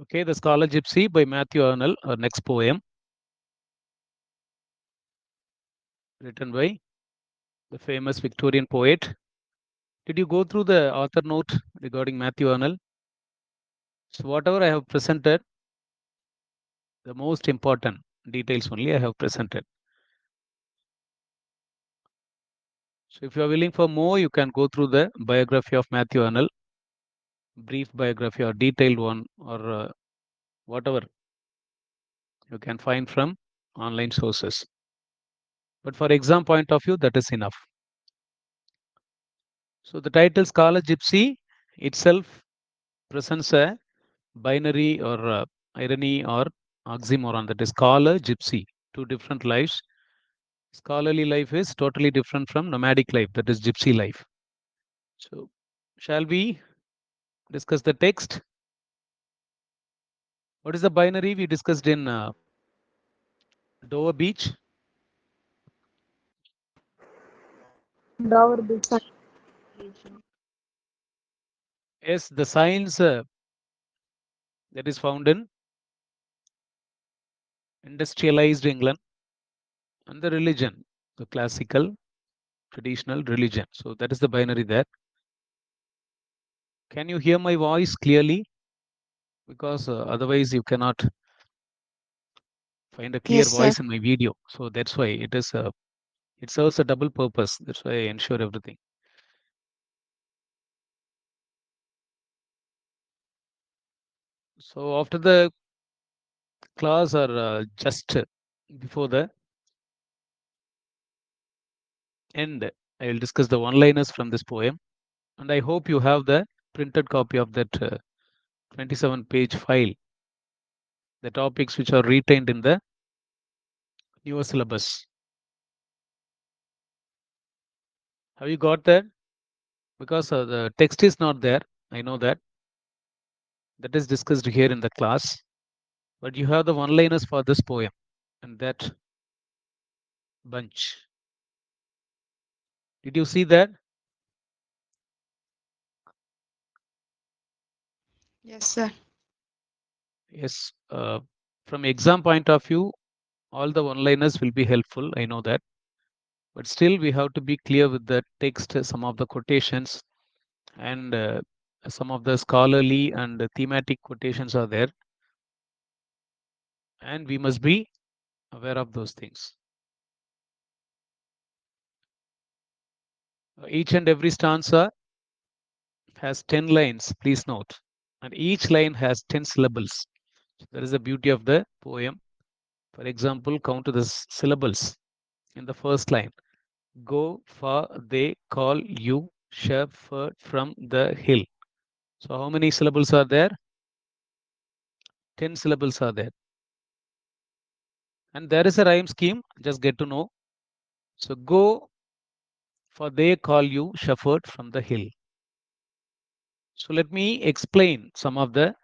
Okay, The Scholar Gypsy by Matthew Arnold, our next poem, written by the famous Victorian poet. Did you go through the author note regarding Matthew Arnold? So, whatever I have presented, the most important details only I have presented. So, if you are willing for more, you can go through the biography of Matthew Arnold, brief biography or detailed one, or whatever you can find from online sources. But for exam point of view, that is enough. So, the title Scholar Gypsy itself presents a binary or irony or oxymoron, that is scholar gypsy, two different lives. Scholarly life is totally different from nomadic life, that is gypsy life. So shall we discuss the text? What is the binary we discussed in Dover Beach? Dover Beach. Yes, the science that is found in industrialized England, and the religion, the classical traditional religion. So that is the binary there. Can you hear my voice clearly? Because otherwise you cannot find a clear Yes, sir. voice in my video. So that's why it serves a double purpose. That's why I ensure everything. So after the class or just before the end, I will discuss the one-liners from this poem, and I hope you have the printed copy of that 27-page file, the topics which are retained in the newer syllabus. Have you got that? Because the text is not there. I know that. That is discussed here in the class. But you have the one-liners for this poem and that bunch. Did you see that? Yes, sir. Yes. From exam point of view, all the one-liners will be helpful. I know that. But still, we have to be clear with the text, some of the quotations, and some of the scholarly and thematic quotations are there. And we must be aware of those things. Each and every stanza has 10 lines, please note. And each line has 10 syllables. So that is the beauty of the poem. For example, count the syllables in the first line. Go, for they call you shepherd from the hill. So how many syllables are there? 10 syllables are there. And there is a rhyme scheme, just get to know. So go, for they call you shepherd from the hill. So let me explain some of the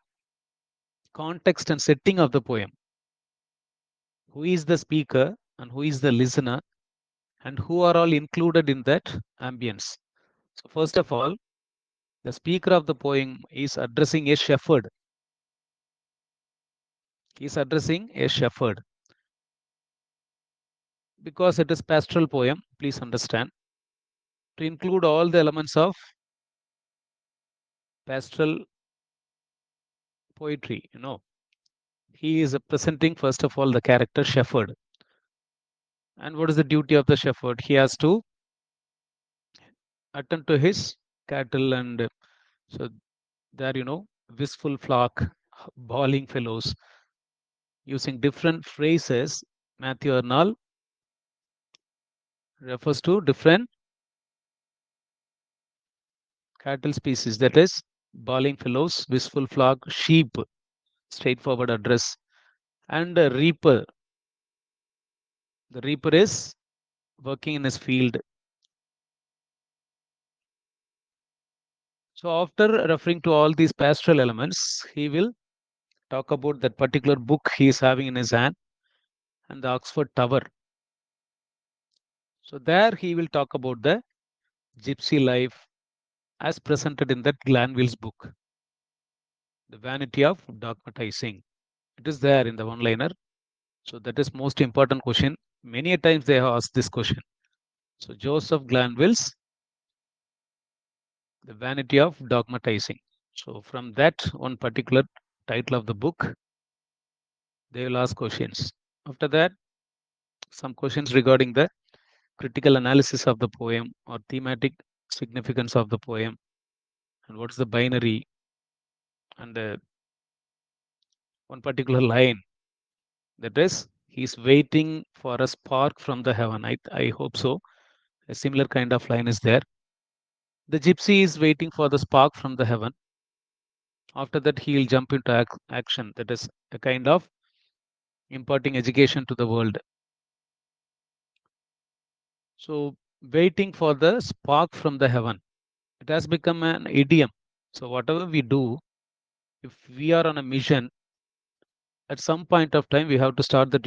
context and setting of the poem. Who is the speaker and who is the listener and who are all included in that ambience. So first of all, the speaker of the poem is addressing a shepherd. He is addressing a shepherd. Because it is pastoral poem, please understand, to include all the elements of pastoral poetry, he is presenting first of all the character shepherd. And what is the duty of the shepherd? He has to attend to his cattle, and so there, wistful flock, bawling fellows, using different phrases. Matthew Arnold refers to different cattle species, that is bawling fellows, wistful flock, sheep, straightforward address, and a reaper. The reaper is working in his field. So after referring to all these pastoral elements, he will talk about that particular book he is having in his hand and the Oxford Tower. So there he will talk about the gypsy life as presented in that Glanville's book. the vanity of dogmatizing. It is there in the one-liner. So that is most important question. Many a times they have asked this question. So Joseph Glanvill's The Vanity of Dogmatizing. So from that one particular title of the book, they will ask questions. After that, some questions regarding the critical analysis of the poem or thematic significance of the poem, and what is the binary, and one particular line, that is, he's waiting for a spark from the heaven. I hope so. A similar kind of line is there. The gypsy is waiting for the spark from the heaven. After that, he'll jump into action. That is a kind of imparting education to the world. So, waiting for the spark from the heaven, it has become an idiom. So, whatever we do, if we are on a mission, at some point of time, we have to start that.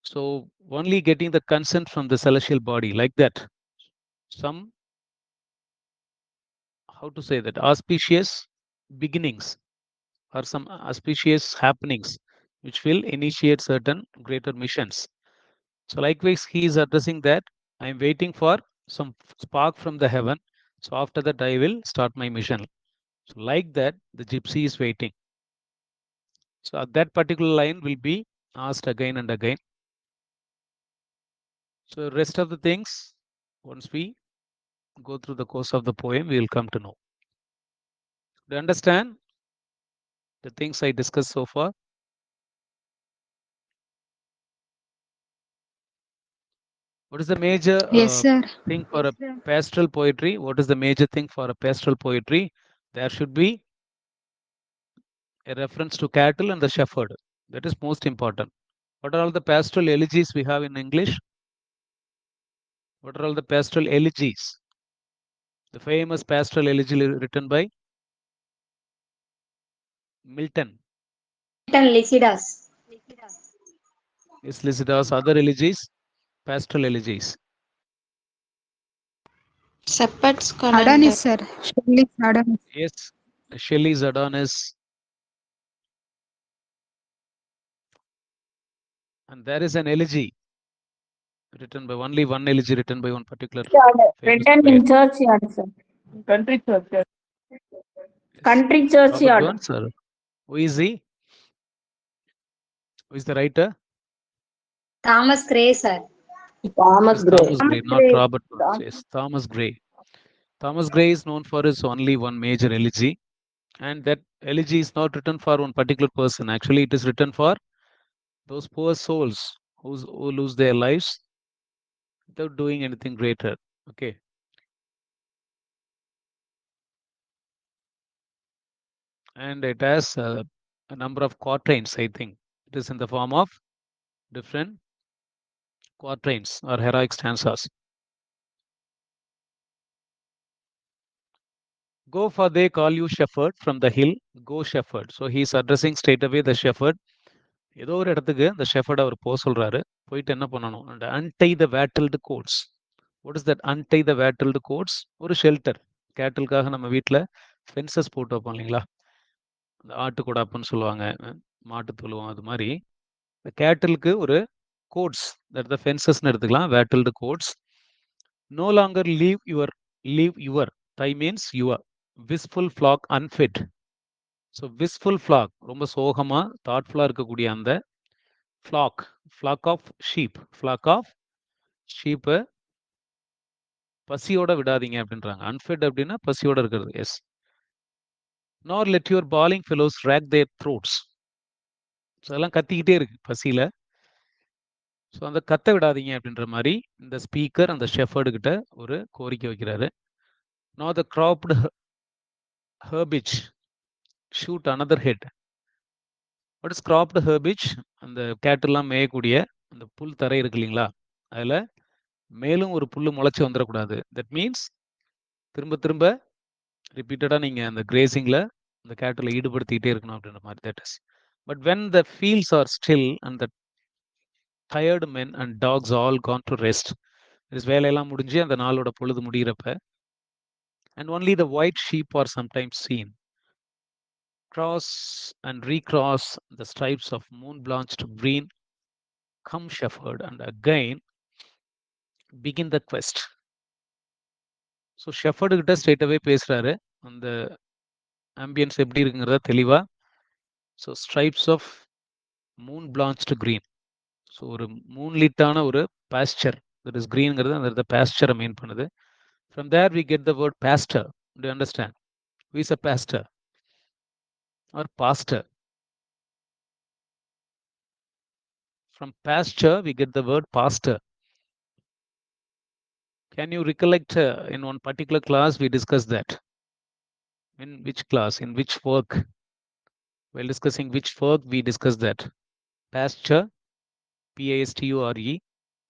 So, only getting the consent from the celestial body, like that. Some, how to say that, auspicious beginnings or some auspicious happenings which will initiate certain greater missions. So likewise, he is addressing that I am waiting for some spark from the heaven. So after that, I will start my mission. So like that, the gypsy is waiting. So that particular line will be asked again and again. So rest of the things, once we go through the course of the poem, we will come to know. Do you understand the things I discussed so far? What is the major Yes, sir. thing for a pastoral poetry? What is the major thing for a pastoral poetry? There should be a reference to cattle and the shepherd. That is most important. What are all the pastoral elegies we have in English? What are all the pastoral elegies? The famous pastoral elegy written by Milton. Milton Lycidas. Is Lycidas. Other elegies? Pastoral elegies. Shepherd's Adonis, calendar. sir. Shelley's Adonis. Yes. Shelley's Adonis. And there is an elegy written by only one elegy written by one particular famous Written poet. in churchyard, sir. Country churchyard. Yes. Country Robert churchyard. Burns, or who is he? Who is the writer? Thomas Gray, sir. Thomas Yes, Gray. Thomas Gray, not Robert Burns. Yes, Thomas Gray. Thomas Gray is known for his only one major elegy, and that elegy is not written for one particular person. Actually, it is written for those poor souls who lose their lives without doing anything greater. Okay. And it has a number of quatrains, I think. It is in the form of different quatrains or heroic stanzas. Go, for they call you shepherd from the hill. Go, shepherd. So he is addressing straight away the shepherd. ஏதோ ஒரு இடத்துக்கு அந்த shepherd அவர் போக சொல்றாரு. போயிட்டு என்ன பண்ணணும்? And untie the wattled coats. What is that? Untie the wattled coats? ஒரு ஷெல்டர். கேட்டலுக்காக நம்ம வீட்டில் ஃபென்சஸ் போட்டு வைப்போம் இல்லைங்களா? இந்த ஆட்டு கொடாப்புன்னு சொல்லுவாங்க, மாட்டு தொழுவம், அது மாதிரி இந்த கேட்டலுக்கு ஒரு கோட்ஸ், தட் த ஃபென்சஸ்ன்னு எடுத்துக்கலாம், wattled cotes. No longer leave your thy means your wistful flock unfed. So wistful flock ரொம்ப சோகமாக தாட்ஃபுல்லாக இருக்கக்கூடிய அந்த ஃப்ளாக் ஆஃப் ஷீப்பை பசியோட விடாதீங்க அப்படின்றாங்க. அன்ஃபிட் அப்படின்னா பசியோட இருக்கிறது. Yes. Nor let your bawling fellows rack their throats. So அதெல்லாம் கத்திக்கிட்டே இருக்கு பசியில். ஸோ அந்த கத்த விடாதீங்க அப்படின்ற மாதிரி இந்த ஸ்பீக்கர் அந்த ஷெஃபர்டு கிட்ட ஒரு கோரிக்கை வைக்கிறாரு. No the cropped herbage shoot another head. What is cropped herbage? அந்த கேட்டெல்லாம் மேயக்கூடிய அந்த புல் தரை இருக்கு இல்லைங்களா, அதில் மேலும் ஒரு புல் முளைச்சி வந்துடக்கூடாது. தட் மீன்ஸ் திரும்ப திரும்ப ரிப்பீட்டடாக நீங்கள் அந்த கிரேசிங்கில் அந்த கேட்டில் ஈடுபடுத்திக்கிட்டே இருக்கணும் அப்படின்ற மாதிரி. That is. But when the fields are still and the tired men and dogs all gone to rest. வேலையெல்லாம் முடிஞ்சு அந்த நாளோட பொழுது முடிகிறப்ப, and only the white sheep are sometimes seen. cross and recross the stripes of moon blanched green. Come, shepherd, and again begin the quest. So shepherd கிட்ட ஸ்ட்ரெயிட்டாகவே பேசுகிறாரு அந்த ஆம்பியன்ஸ் எப்படி இருக்குங்கிறத தெளிவாக. So stripes of moon blanched green. So ஒரு மூன்லிட்டான ஒரு பாஸ்டர், தட் இஸ் க்ரீனுங்கிறது அந்த இடத்த பாஸ்டரை மீன் பண்ணுது. From there we get the word pastor. To understand who is a pastor or pastor? From pasture we get the word pastor. Can you recollect in one particular class we discussed that? In which class, in which work? While discussing which work we discussed that? Pasture, P-A-S-T-U-R-E.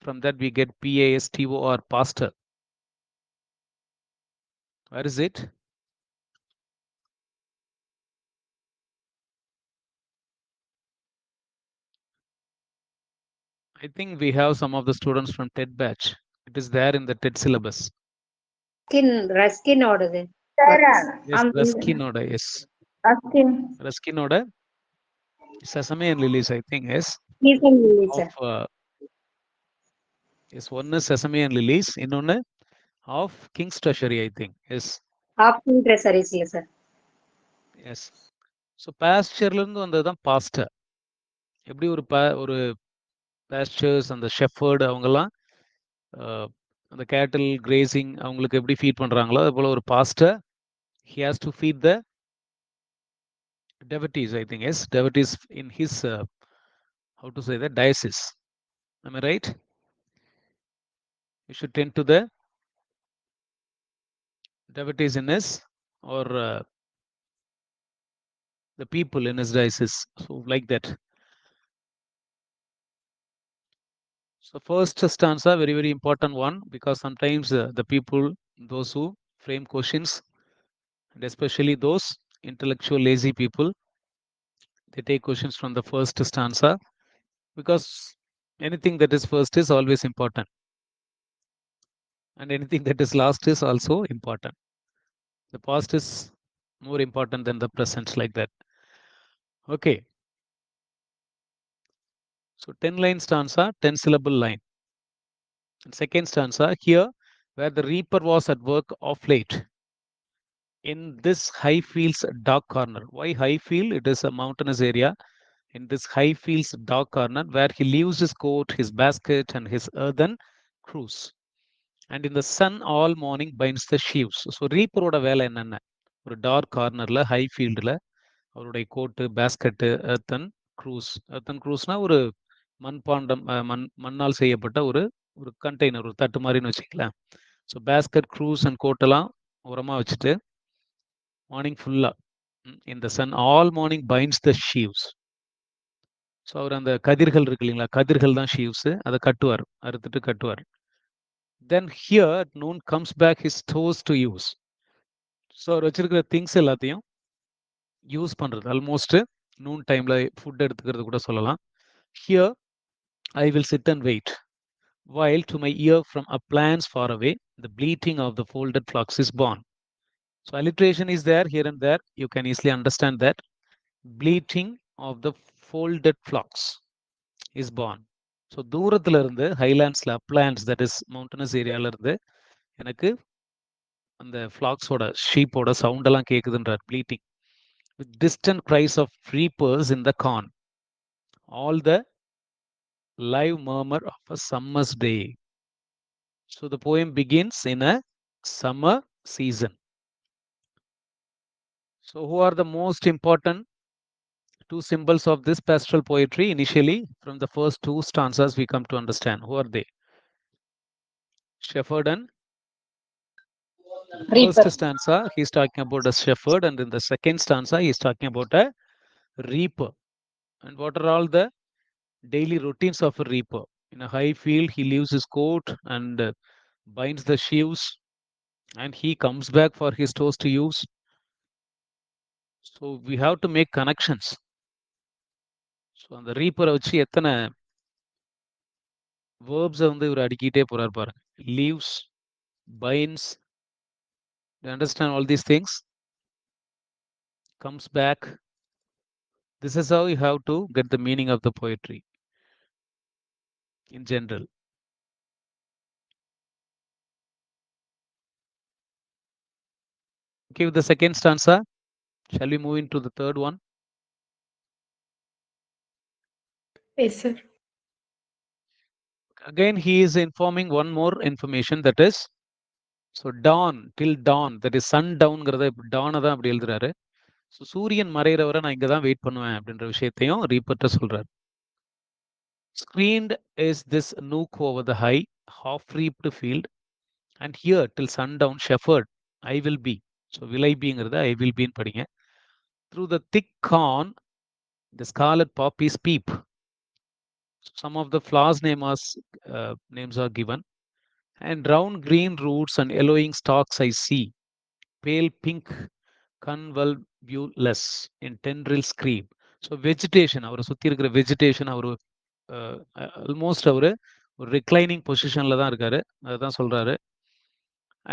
From that we get P-A-S-T-O-R, pastor. Where is it? I think we have some of the students from TED batch. It is there in the TED syllabus. Ruskin ஓடுது. Yes, Ruskin order, yes. Ruskin order. Sesame and Lilies, I think, yes. Season lilies, sir. Of, yes, one is Sesame and Lilies, இன்னொன்னு of King's Treasury, I think, yes. Option treasuries இல்ல sir. Yes. So பாஸ்டர்லேருந்து வந்தது தான் pastor. எப்படி ஒரு pastors, அந்த shepherd அவங்கெல்லாம் அந்த கேட்டில் கிரேசிங் அவங்களுக்கு எப்படி ஃபீட் பண்ணுறாங்களோ அது போல் ஒரு pastor he has to feed the devotees, I think, yes, devotees in his how to say that, diocese. Am I right? You should tend to the devotees in his, or the people in his diocese. So like that. So first stanza, very, very important one, because sometimes the people, those who frame questions, and especially those intellectual lazy people, they take questions from the first stanza, because anything that is first is always important. And anything that is last is also important. The past is more important than the present, like that. Okay. So 10-line stanza, 10-syllable line. And second stanza, here where the reaper was at work of late in this high fields dark corner. Why high field? It is a mountainous area. In this high fields dark corner where he leaves his coat, his basket, and his earthen cruse. And in the sun all morning binds the sheaves. So reaper ஓட வேலை என்னென்ன? ஒரு dark கார்னர்ல high ஃபீல்டில் அவருடைய கோட்டு, basket, earthen க்ரூஸ்னா ஒரு மண்பாண்டம், மண்ணால் செய்யப்பட்ட ஒரு கண்டெய்னர், ஒரு தட்டு மாதிரின்னு வச்சுக்கலாம். ஸோ பேஸ்கெட், க்ரூஸ் அண்ட் கோட்டெல்லாம் உரமாக வச்சுட்டு மார்னிங் ஃபுல்லாக இந்த சன் ஆல் மார்னிங் பைண்ட்ஸ் த ஷீவ்ஸ். ஸோ அவர் அந்த கதிர்கள் இருக்கு இல்லைங்களா, கதிர்கள் தான் ஷீவ்ஸு, அதை கட்டுவார், அறுத்துட்டு கட்டுவார். Then here at noon comes back his stores to use. So அவர் வச்சிருக்கிற திங்ஸ் எல்லாத்தையும் யூஸ் பண்ணுறது, ஆல்மோஸ்ட் நூன் டைமில் ஃபுட் எடுத்துக்கிறது கூட சொல்லலாம். Here I will sit and wait while to my ear from uplands far away the bleating of the folded flocks is born. So alliteration is there here and there. You can easily understand that. Bleating of the folded flocks is born. So தூரத்துல இருந்து ஹைலாண்ட்ஸ்ல, uplands, that is mountainous ஏரியால இருந்து எனக்கு அந்த ஃப்ளாக்ஸோட, ஷீப்போட sound எல்லாம் கேக்குதுன்றார். Bleating with distant cries of reapers in the corn, all the live murmur of a summer's day. So the poem begins in a summer season. So who are the most important two symbols of this pastoral poetry? Initially, from the first two stanzas we come to understand. Who are they? Shepherd and Reaper. first stanza he's talking about a shepherd, and in the second stanza he's talking about a reaper. And what are all the daily routines of a reaper? In a high field he leaves his coat and binds the sheaves, and he comes back for his toes to use. So we have to make connections. So அந்த ரீப்பரை வச்சு எத்தனை வேர்ப்ஸை வந்து இவர் அடிக்கிட்டே போறார் பாருங்க. Leaves, pines, you understand all these things? Comes back, This is how you have to get the meaning of the poetry in general. Okay, with the second stanza, shall we move into the third one? Yes, sir. Again, he is informing one more information, that is, so dawn, till dawn, that is sundownங்கிறத dawn தான் அப்படி எழுதுறாரு. So சூரியன் மறையிற வரை நான் இங்க தான் wait பண்ணுவேன் அப்படின்ற விஷயத்தையும் ரீப்பர்ட்ட சொல்றாரு. Screened is this nook over the high, half-reaped field, and here till sundown shepherd I will be. So will I beங்கிறத I will be படிங்க. Through the thick corn, the scarlet poppies peep. Some of the flowers names are given. And round green roots and yellowing stalks I see. Pale pink convolvulus in tendrils creep. So vegetation, அவரை சுத்தி இருக்கிற vegetation, அவரு almost அவரு ஒரு reclining பொசிஷன்ல தான் இருக்காரு, அதுதான் சொல்றாரு.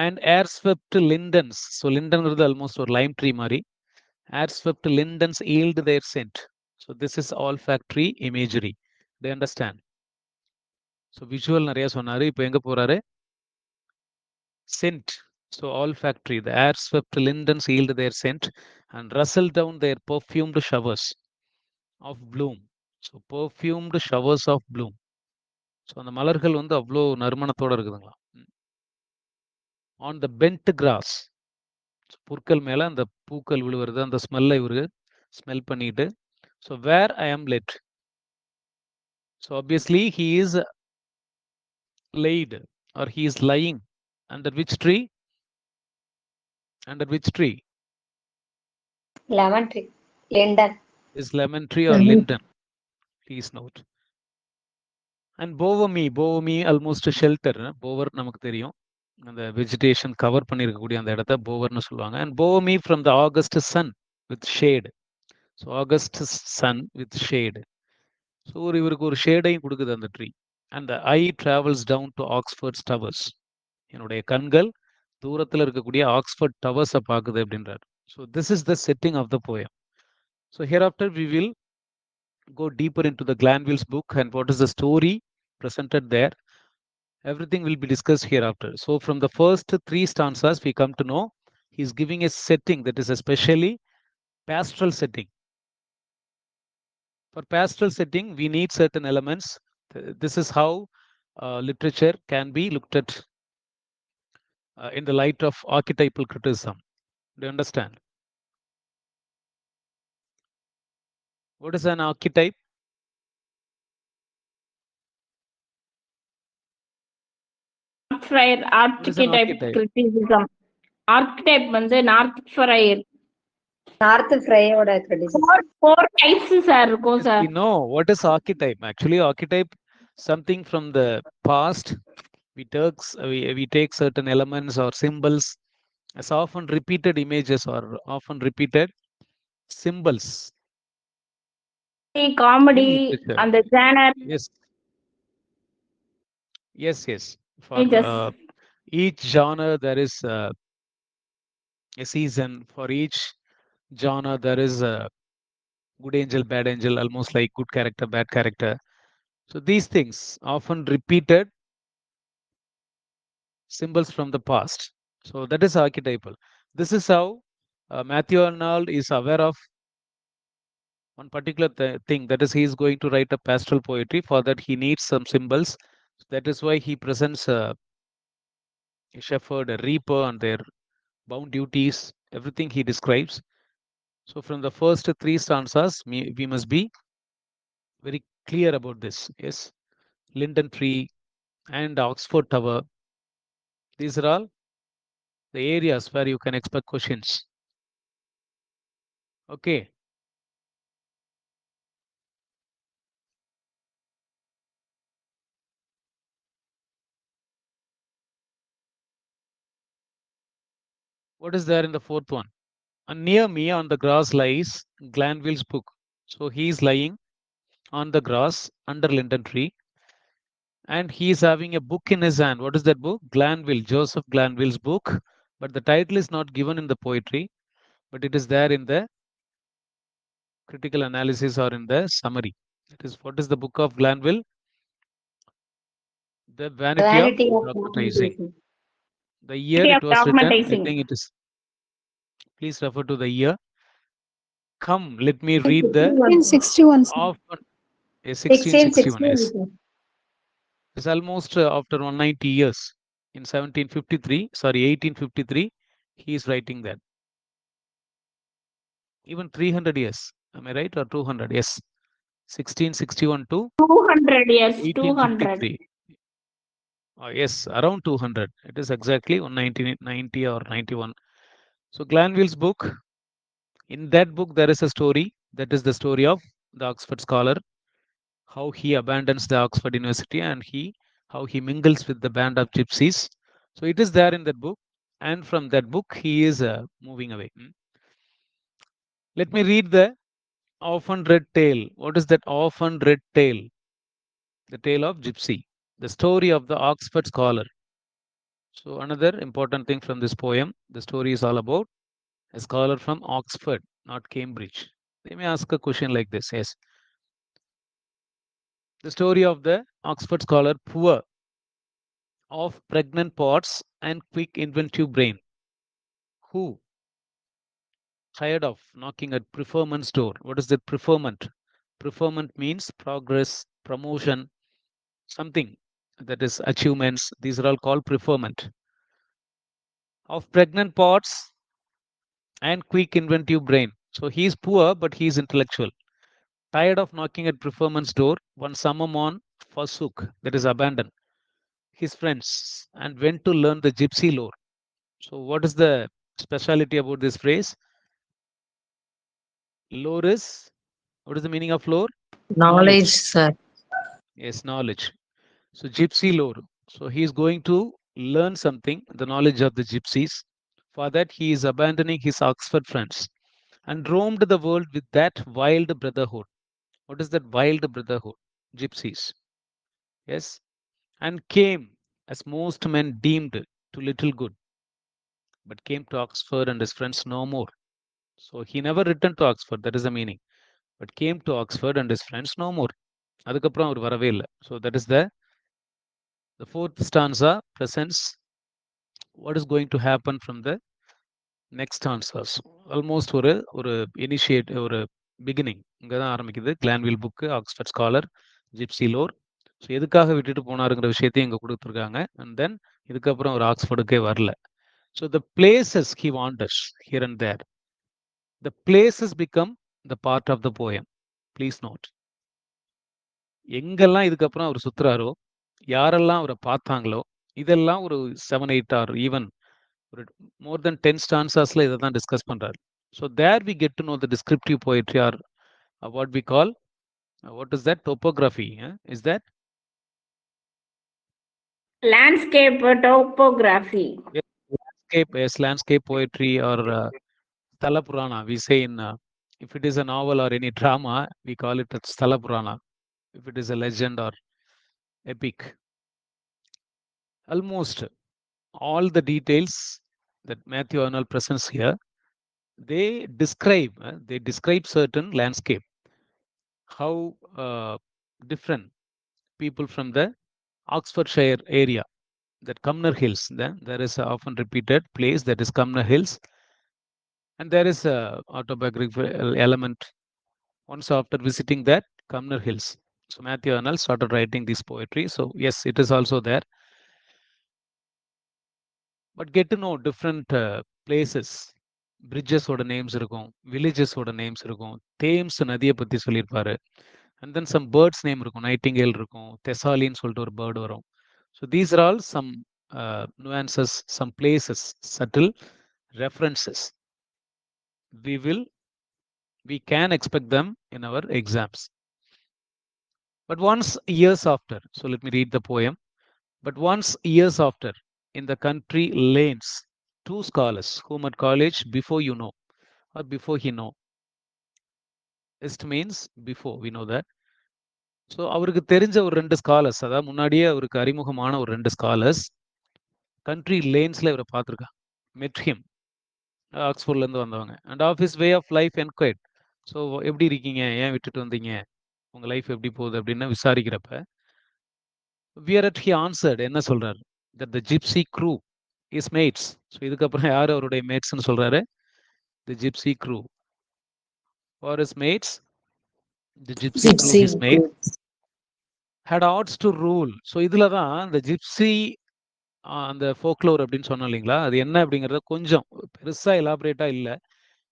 And air swept lindens, so லிண்டன்ங்கிறது ஆல்மோஸ்ட் ஒரு லைம் ட்ரீ மாதிரி. Air swept lindens yield their scent. So this is olfactory imagery. They understand. So visual நிறைய சொன்னாரு. இப்போ எங்க போறாரு? Scent. So all factory, the air swept lindens yield their scent and rustle down their perfumed showers of bloom. So perfumed showers of bloom. So அந்த மலர்கள் வந்து அவ்வளோ நறுமணத்தோட இருக்குதுங்களா. ஆன் த பென்ட் கிராஸ், புற்கள் மேல அந்த பூக்கள் விழுவுறது, அந்த ஸ்மெல்லை இவரு ஸ்மெல் பண்ணிட்டு. ஸோ வேர் ஐ ஆம் let. So obviously he is laid or he is lying under which tree? Under which tree? Lemon tree. Linden. Is lemon tree or linden? Please note. And bovemy almost shelter. Bower நமக்கு தெரியும், அந்த vegetation cover பண்ணியிருக்கக்கூடிய அந்த இடத்த போவர்னு சொல்லுவாங்க. And bovemy from the August sun with shade. So August sun with shade. So இவருக்கு ஒரு ஷேடையும் கொடுக்குது அந்த tree. And the eye travels down to Oxford's towers. என்னுடைய கண்கள் தூரத்தில் இருக்கக்கூடிய ஆக்ஸ்போர்ட் டவர்ஸை பார்க்குது அப்படின்றார். So this is the setting of the poem. So here after we will go deeper into the Glanville's book and what is the story presented there. Everything will be discussed hereafter. So from the first three stanzas, we come to know he's giving a setting that is especially pastoral setting. For pastoral setting, we need certain elements. This is how literature can be looked at in the light of archetypal criticism. Do you understand? What is an archetype? Friar What is an archetype archetype? criticism. Archetype வந்து North Friar. North Friar criticism. Four types sir இருக்கும் Yes, sir. we know what is archetype. Actually, archetype something from the past. We take certain elements or symbols as often repeated images or often repeated symbols. Comedy in literature. and the genre. Yes. Yes. For Images. each genre there is a season. For each genre there is a good angel, bad angel, almost like good character, bad character. So these things often repeated symbols from the past. So that is archetypal. This is how Matthew Arnold is aware of one particular thing, that is he is going to write a pastoral poetry. For that he needs some symbols. That is why he presents a shepherd, a reaper, and their bound duties, everything he describes. So from the first three stanzas, we must be very clear about this. Yes, linden tree and Oxford Tower. These are all the areas where you can expect questions. Okay. What is there in the fourth one? And near me on the grass lies Glanville's book. So he is lying on the grass under linden tree, and he is having a book in his hand. What is that book? Glanville, Joseph Glanville's book. But the title is not given in the poetry, but it is there in the critical analysis are in the summary. That is, what is the book of Glanville? The Vanity of Vanity of Dogmatizing. Dogmatizing. The year Vanity it of was written, I Dogmatizing. think it is. Please refer to the year. Come, let me read the 1661, sir. often. 1661, yes. 1661. It's almost after 190 years. In 1853, he is writing that. Even 300 years. Am I right? Or 200? Yes. 1661 to 200 years. 200. 1853. Yes, around 200. It is exactly 190 or 91. So Glanville's book, in that book, there is a story. That is the story of the Oxford scholar, how he abandons the Oxford University and how he mingles with the band of gypsies. So it is there in that book. And from that book, he is moving away. Let me read the often read tale. What is that often read tale? The tale of gypsy. The story of the Oxford scholar. So another important thing from this poem, the story is all about a scholar from Oxford, not Cambridge. They may ask a question like this. Yes. The story of the Oxford scholar, poor, of pregnant parts and quick inventive brain, who, tired of knocking at preferment's door. What is that preferment? Preferment means progress, promotion, something that is achievements. These are all called preferment. Of pregnant parts and quick inventive brain. So he is poor, but he is intellectual. Tired of knocking at preferment's door, one summer morn forsook, that is abandoned, his friends and went to learn the gypsy lore. So what is the speciality about this phrase? Lore is, what is the meaning of lore? Knowledge, sir. Yes, knowledge. So gypsy lore. So he is going to learn something, the knowledge of the gypsies. For that, he is abandoning his Oxford friends and roamed the world with that wild brotherhood. What is that wild brotherhood? Gypsies. Yes. And came, as most men deemed, to little good, but came to Oxford and his friends no more. So he never returned to Oxford. That is the meaning. But came to Oxford and his friends no more. அதுக்கப்புறம் அவர் வரவே இல்லை. So that is the fourth stanza presents what is going to happen from the next stanzas. Almost ஒரு initiate ஒரு beginning இங்கே தான் ஆரம்பிக்குது. Glanvill book, Oxford scholar, gypsy lore. So எதுக்காக விட்டுட்டு போனாருங்கிற விஷயத்தையும் இங்கே கொடுத்துருக்காங்க. அண்ட் தென் இதுக்கப்புறம் அவர் ஆக்ஸ்போர்டுக்கே வரல. So the places he wanders here and there, the places become the part of the poem. Please note, எங்கெல்லாம் இதுக்கப்புறம் அவர் சுத்துறாரோ, யாரெல்லாம் அவரை பார்த்தாங்களோ, இதெல்லாம் ஒரு 7, 8 ஆர் ஈவன் ஒரு மோர் தென் 10 ஸ்டான்சாஸ்ல இதை தான் டிஸ்கஸ் பண்றாரு. So there we get to know the descriptive poetry or what we call, what is that, topography? Is that Landscape topography. Yes, landscape poetry or Sthala Purana. We say in if it is a novel or any drama, we call it Sthala Purana. If it is a legend or epic, almost all the details that Matthew Arnold presents here, they describe certain landscape, how different people from the Oxfordshire area, that Cumnor Hills, then there is a often repeated place that is Cumnor Hills, and there is a autobiographical element once after visiting that Cumnor Hills. So Matthew Arnold started writing this poetry. So yes, it is also there. But get to know different places. Bridges ஓட names இருக்கும், villages ஓட names இருக்கும், Thames நதியை பற்றி சொல்லியிருப்பாரு. And then some birds name இருக்கும், Nightingale இருக்கும், தெசாலின்னு சொல்லிட்டு ஒரு பேர்டு வரும். So these are all some nuances, some places, subtle references. We can expect them in our exams. But once years after, so let me read the poem. But once years after, in the country lanes, two scholars whom at college before you know, or before he know. Est means before, we know that. So அவருக்கு தெரிஞ்ச ஒரு 2 scholars, அதாவது முன்னாடியே அவருக்கு அறிமுகமான ஒரு 2 scholars country லேன்ஸ்ல இவரை பார்த்துருக்காங்க. மெட் ஹிம், ஆக்ஸ்போர்ட்லேருந்து வந்தவங்க. And of his way of life enquired, so எப்படி இருக்கீங்க, ஏன் விட்டுட்டு வந்தீங்க, உங்க லைஃப் எப்படி போகுது அப்படின்னு விசாரிக்கிறப்ப வியரட் ஹி ஆன்சர்ட் என்ன சொல்றாரு, that the gypsy crew is mates. So இதுக்கப்புறம் யார் அவருடைய மேட்ஸ்னு சொல்றாரு, the gypsy crew or his mates, the gypsy crew his mate had odds to rule. So இதில் தான் இந்த ஜிப்சி அந்த ஃபோக்லோர் அப்படின்னு சொன்னோம் இல்லைங்களா, அது என்ன அப்படிங்கிறத கொஞ்சம் பெருசாக எலாபரேட்டாக இல்லை,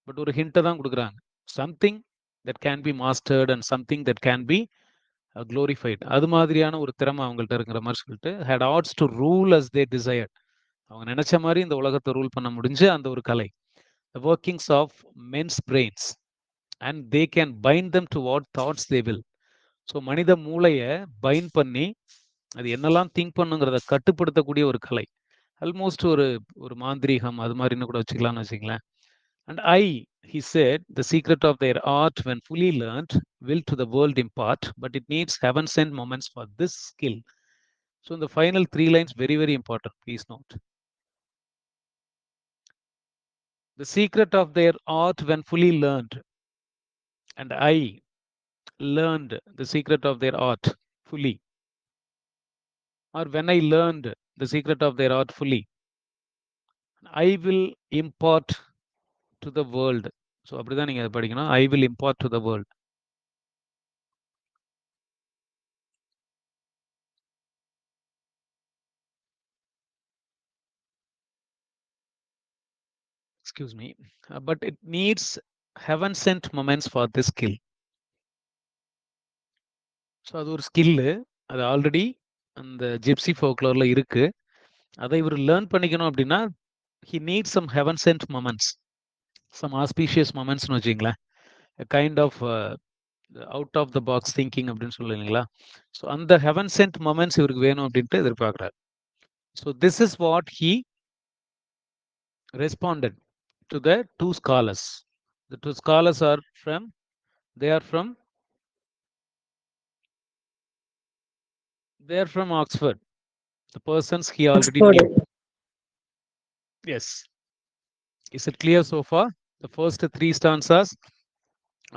பட் ஒரு ஹிண்ட்டை தான் கொடுக்குறாங்க. Something that can be mastered and something that can be glorified. அது மாதிரியான ஒரு திறமை அவங்கள்ட்ட இருக்கிற மாதிரி சொல்லிட்டு had arts to rule as they desired. அவங்க நினைச்ச மாதிரி இந்த உலகத்தை ரூல் பண்ண முடிஞ்ச அந்த ஒரு கலை. The workings of men's brains and they can bind them to what thoughts they will. So மனித மூளையை பைண்ட் பண்ணி அது என்னெல்லாம் திங்க் பண்ணுங்கிறத கட்டுப்படுத்தக்கூடிய ஒரு கலை. ஆல்மோஸ்ட் ஒரு ஒரு மாந்திரீகம் அது மாதிரின்னு கூட வச்சுக்கலாம்னு வச்சுங்களேன். And he said, the secret of their art when fully learned will to the world impart, but it needs heaven sent moments for this skill. So in the final 3 lines, very, very important, please note. The secret of their art when fully learned, and I learned the secret of their art fully, or when I learned the secret of their art fully, I will impart to the world. So அப்படிதான் நீங்க படிக்கணும், I will impart to the world. Excuse me, but it needs heaven sent moments for this skill. So அது ஒரு skill, அது already அந்த gypsy ஃபோக்லோரில் இருக்கு. அதை இவர் லேர்ன் பண்ணிக்கணும் அப்படின்னா he need some heaven sent moments, some auspicious மொமெண்ட்ஸ்னு வச்சிங்களேன், kind of out of the box thinking அப்படின்னு சொல்லு இல்லைங்களா. ஸோ அந்த ஹெவன் சென்ட் மொமெண்ட்ஸ் இவருக்கு வேணும் அப்படின்ட்டு எதிர்பார்க்குறாரு. So this is what he responded to the 2 scholars. The 2 scholars are from Oxford. The persons he already knew. Yes. Is it clear so far? The first 3 stanzas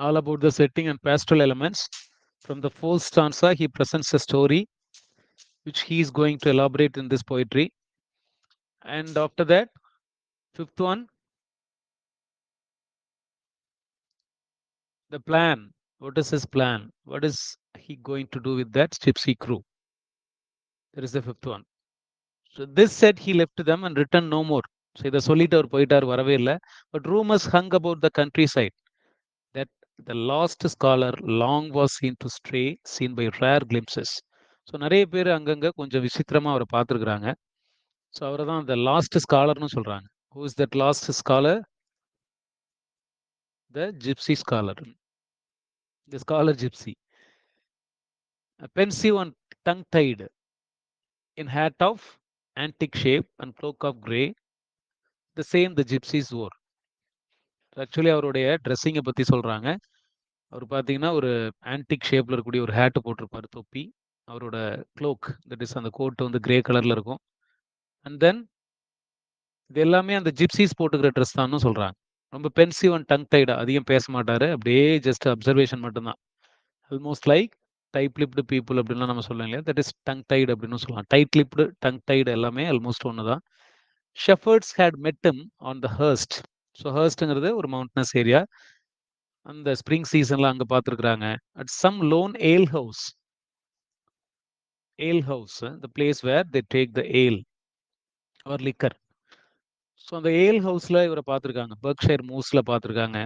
all about the setting and pastoral elements. From the 4th stanza, he presents a story which he is going to elaborate in this poetry. And after that, 5th one, the plan. What is his plan? What is he going to do with that gypsy crew? There is the 5th one. So this said, he left them and returned no more. So இதை சொல்லிட்டு அவர் போயிட்டார், வரவே இல்லை. But rumors hung about the countryside that the lost scholar long was seen to stray, seen by rare glimpses. So நிறைய பேர் அங்கங்கே கொஞ்சம் விசித்திரமாக அவரை பார்த்துருக்குறாங்க. ஸோ அவரை தான் the lost scholarன்னு சொல்கிறாங்க. Who is that lost scholar? The gypsy scholar. The scholar gypsy. Pensive and tongue-tied, in hat of antique shape and cloak of grey, the same the gypsies wore. Actually அவருடைய ட்ரெஸ்ஸிங்கை பற்றி சொல்கிறாங்க. அவர் பார்த்தீங்கன்னா ஒரு antique ஷேப்பில் இருக்கக்கூடிய ஒரு hat போட்டிருப்பார், தொப்பி. அவரோட க்ளோக், தட் இஸ் அந்த கோட்டு வந்து கிரே கலரில் இருக்கும். அண்ட் தென் இது எல்லாமே அந்த ஜிப்சிஸ் போட்டுக்கிற ட்ரெஸ் தான்னு சொல்கிறாங்க. ரொம்ப பென்சிவ் அண்ட் டங் டைடா, அதிகம் பேச மாட்டார், அப்படியே ஜஸ்ட் அப்சர்வேஷன் மட்டும்தான். Almost like tight lipped people அப்படின்லாம் நம்ம சொல்லலாம் இல்லையா, தட் இஸ் டங் டைடு அப்படின்னு சொல்லலாம். டைட் லிப்டு, டங் டைடு எல்லாமே ஆல்மோஸ்ட் ஒன்று தான். Shepherds had met him on the hurst. So ஹர்ஸ்ட்டுங்கிறது ஒரு மவுண்டனஸ் ஏரியா, அந்த ஸ்ப்ரிங் சீசன்ல அங்கே பார்த்துருக்குறாங்க. At some lone ale house, the place where they take the ale or liquor. So அந்த ஏல் ஹவுஸில் இவரை பார்த்துருக்காங்க, பர்க்ஷயர் மூஸில் பார்த்துருக்காங்க.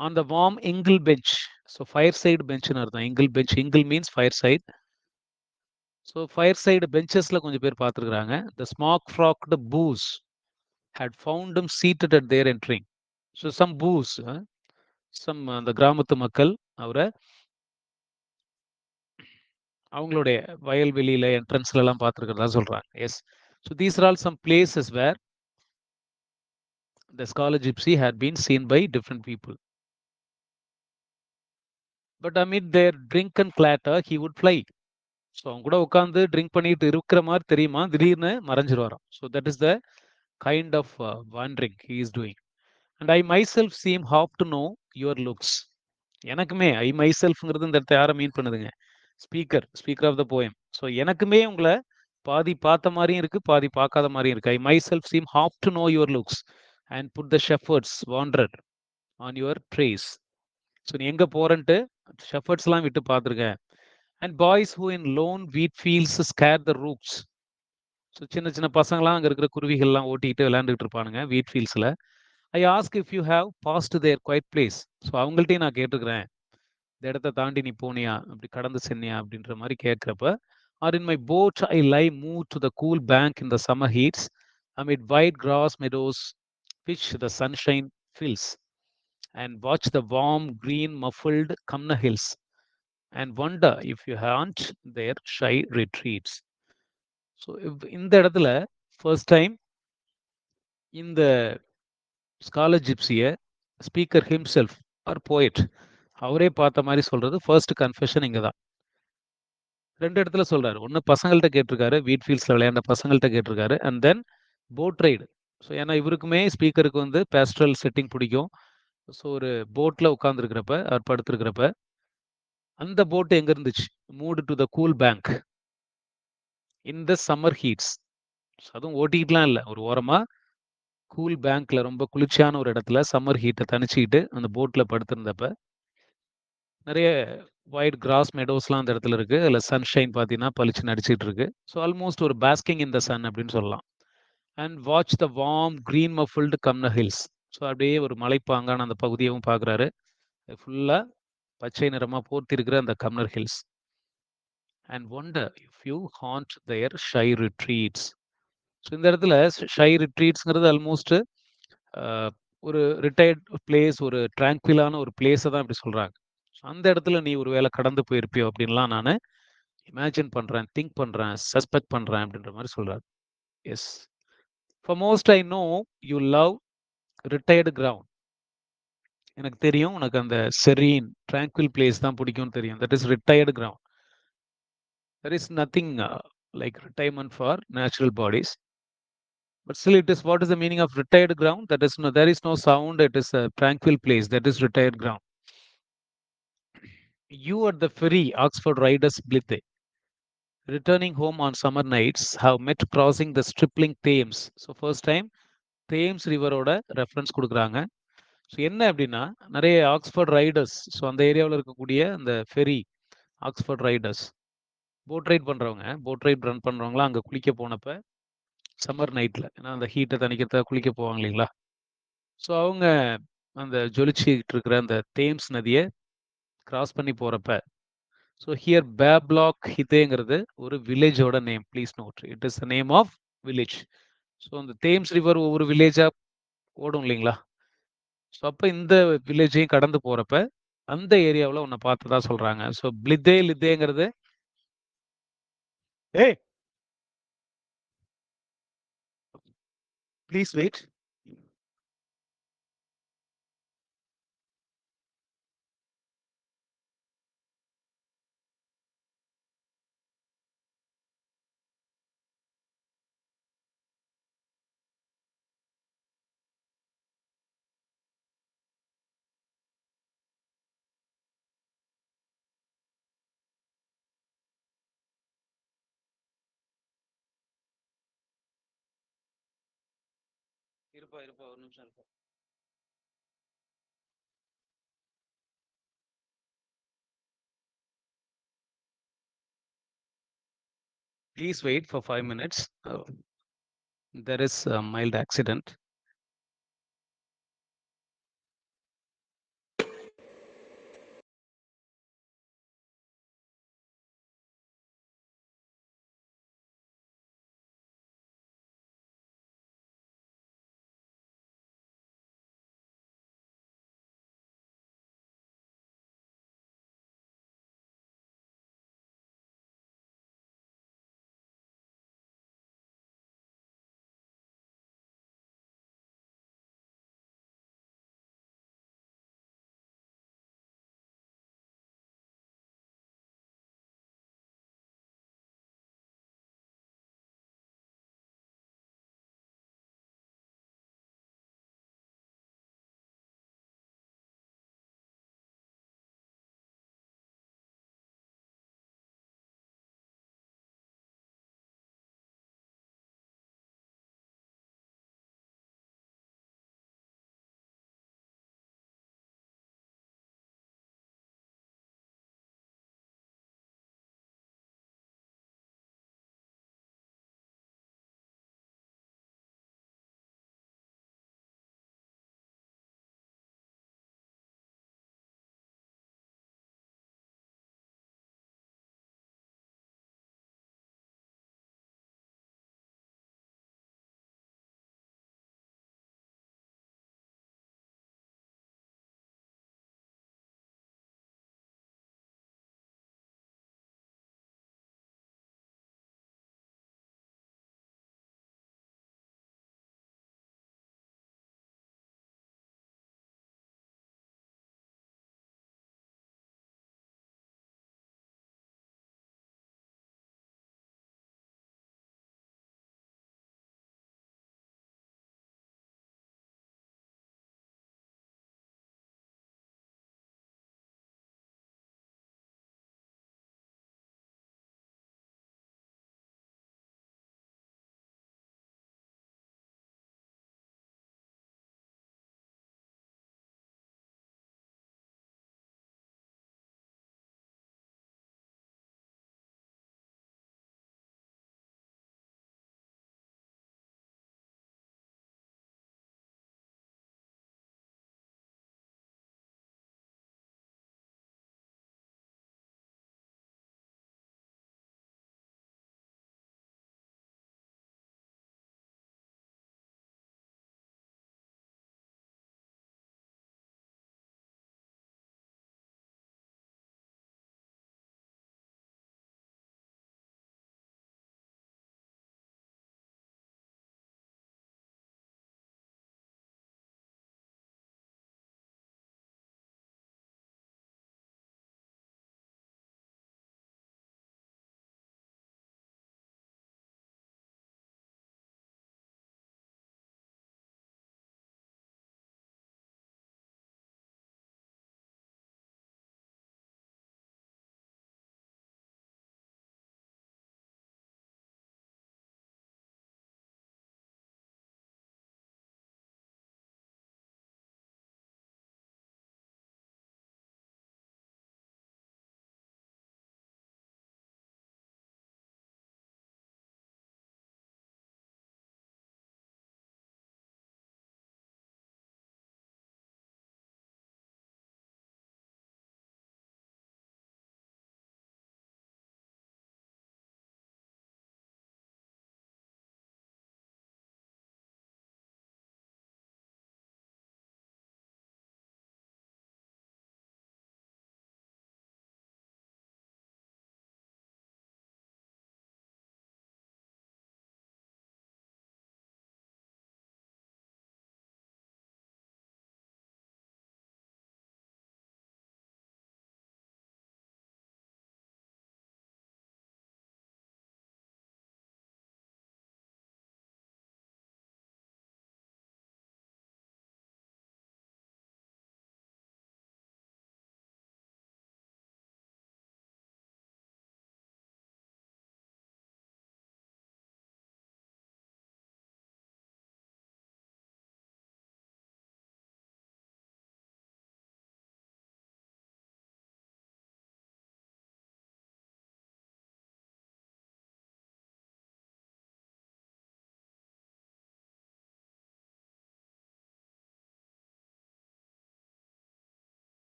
On the warm ingle bench, so fire side பெஞ்சுன்னு அர்த்தம். Ingle bench, ingle means fire side. So fire side பெஞ்சஸில் கொஞ்சம் பேர் பார்த்துருக்குறாங்க. The smock frocked boors had found him seated at their entering. So some boos, some அந்த கிராமத்து மக்கள் அவரை அவங்களுடைய வயல்வெளியில என்ட்ரன்ஸ்ல எல்லாம் பார்த்துருக்கிறதா சொல்றாங்க. Yes, so these are all some places where the scholar gypsy had been seen by different people. But amid their drink and clatter, he would fly. So அவங்க கூட உட்காந்து ட்ரிங்க் பண்ணிட்டு இருக்கிற மாதிரி தெரியுமா, திடீர்னு மறைஞ்சிருவாராம். So that is the kind of wandering he is doing. And I myself seem half to know your looks. எனக்குமே ஐ மை செல்ஃப்ங்கிறது இந்த இடத்த யாரை மீன் பண்ணுதுங்க? Speaker of the poem. So எனக்குமே உங்களை பாதி பார்த்த மாதிரியும் இருக்கு, பாதி பார்க்காத மாதிரியும் இருக்கு. I myself seem half to know your looks and put the shepherds wanderer on your trace. So நீ எங்கே போறேன்ட்டு ஷெஃபர்ட்ஸ்லாம் விட்டு பார்த்துருக்கேன். And boys who in lone wheat fields scare the rooks. So சின்ன சின்ன பசங்களாம் அங்கே இருக்கிற குருவிகள்லாம் ஓட்டிக்கிட்டு விளையாண்டுட்டு இருப்பானுங்க வீட் ஃபீல்ட்ஸில். I ask if you have passed their quiet place. So அவங்கள்ட்டையும் நான் கேட்டுக்கிறேன், இந்த இடத்த தாண்டி நீ போனியா, அப்படி கடந்து சென்னியா அப்படின்ற மாதிரி கேட்குறப்ப, or in my boat I lie மூவ் to the cool bank in the summer heats amid wide grass meadows which the sunshine fills, and watch the warm green muffled Kamna hills and wonder if you haunt their shy retreats. So இந்த இடத்துல first time இந்த scholar ஜிப்சியை speaker himself or poet அவரே பார்த்த மாதிரி சொல்றது first confession இங்கே தான். 2 இடத்துல சொல்றாரு. ஒன்று பசங்கள்கிட்ட கேட்டிருக்காரு, வீட் ஃபீல்ட்ஸில் விளையாண்ட பசங்கள்கிட்ட கேட்டிருக்காரு, and then boat ride. So ஏன்னா இவருக்குமே ஸ்பீக்கருக்கு வந்து பேஸ்ட்ரல் செட்டிங் பிடிக்கும். ஸோ ஒரு போட்டில் உட்காந்துருக்கிறப்ப அவர் படுத்திருக்கிறப்ப அந்த போட் எங்கே இருந்துச்சு? Moored to the cool bank in the summer heats. அதுவும் ஓட்டிக்கிட்டுலாம் இல்லை, ஒரு ஓரமாக கூல் பேங்க்ல ரொம்ப குளிர்ச்சியான ஒரு இடத்துல சம்மர் ஹீட்டை தணிச்சிக்கிட்டு அந்த போட்டில் படுத்திருந்தப்ப நிறைய ஒயிட் கிராஸ் மெடோஸ்லாம் அந்த இடத்துல இருக்கு. அதில் சன்ஷைன் பார்த்தீங்கன்னா பளிச்சு நடிச்சிட்டு இருக்கு. ஸோ ஆல்மோஸ்ட் ஒரு பேஸ்கிங் இன் த சன் அப்படின்னு சொல்லலாம். And watch the warm green muffled Cumnor hills. So அப்படியே ஒரு மலைப்பாங்கான அந்த பகுதியவும் பார்க்குறாரு. ஃபுல்லாக பச்சை நிறமாக போர்த்தி இருக்கிற அந்த Cumnor hills. And wonder if you haunt their shy retreats. So இந்த இடத்துல ஷை ரிட்ரீட்ஸ்ங்கிறது ஆல்மோஸ்ட் ஒரு ரிட்டையர்ட் பிளேஸ், ஒரு ட்ராங்குவிலான ஒரு பிளேஸை தான் இப்படி சொல்கிறாங்க. அந்த இடத்துல நீ ஒரு வேளை கடந்து போயிருப்பியோ அப்படின்லாம் நான் இமேஜின் பண்ணுறேன், திங்க் பண்ணுறேன், சஸ்பெக்ட் பண்ணுறேன் அப்படின்ற மாதிரி சொல்கிறார். Yes, for most I know you love retired ground. எனக்கு தெரியும் உனக்கு அந்த செரீன் ட்ராங்குவில் பிளேஸ் தான் பிடிக்கும்னு தெரியும். That is retired ground. There is nothing like retirement for natural bodies. But still it is, what is the meaning of retired ground? That is no, there is no sound, it is a tranquil place, that is retired ground. You at the ferry Oxford riders Blithe, returning home on summer nights, have met crossing the stripling Thames. So first time Thames ரிவரோட reference கொடுக்குறாங்க. So என்ன அப்படின்னா நிறைய Oxford Riders, so அந்த ஏரியாவில் இருக்கக்கூடிய அந்த ferry Oxford Riders, boat ride பண்ணுறவங்க, போட் ரைட் ரன் பண்ணுறவங்களாம் அங்கே குளிக்க போனப்போ சம்மர் நைட்டில், ஏன்னா அந்த ஹீட்டை தணிக்கிறத குளிக்க போவாங்க இல்லைங்களா. ஸோ அவங்க அந்த ஜொலிச்சுக்கிட்டு இருக்கிற அந்த தேம்ஸ் நதியை கிராஸ் பண்ணி போகிறப்ப, ஸோ ஹியர் பேப்லாக் ஹிதேங்கிறது ஒரு வில்லேஜோட name. Please note, it is the name of village. So அந்த தேம்ஸ் ரிவர் ஒவ்வொரு வில்லேஜாக ஓடும் இல்லைங்களா. ஸோ அப்போ இந்த வில்லேஜையும் கடந்து போகிறப்ப அந்த ஏரியாவில் உன்னை பார்த்ததா சொல்கிறாங்க. ஸோ பிளிதே லிதேங்கிறது, ஏய் ப்ளீஸ் வெயிட். இருப்பா ஒரு நிமிஷம் இருப்பா. Please wait for 5 minutes. There is a mild accident.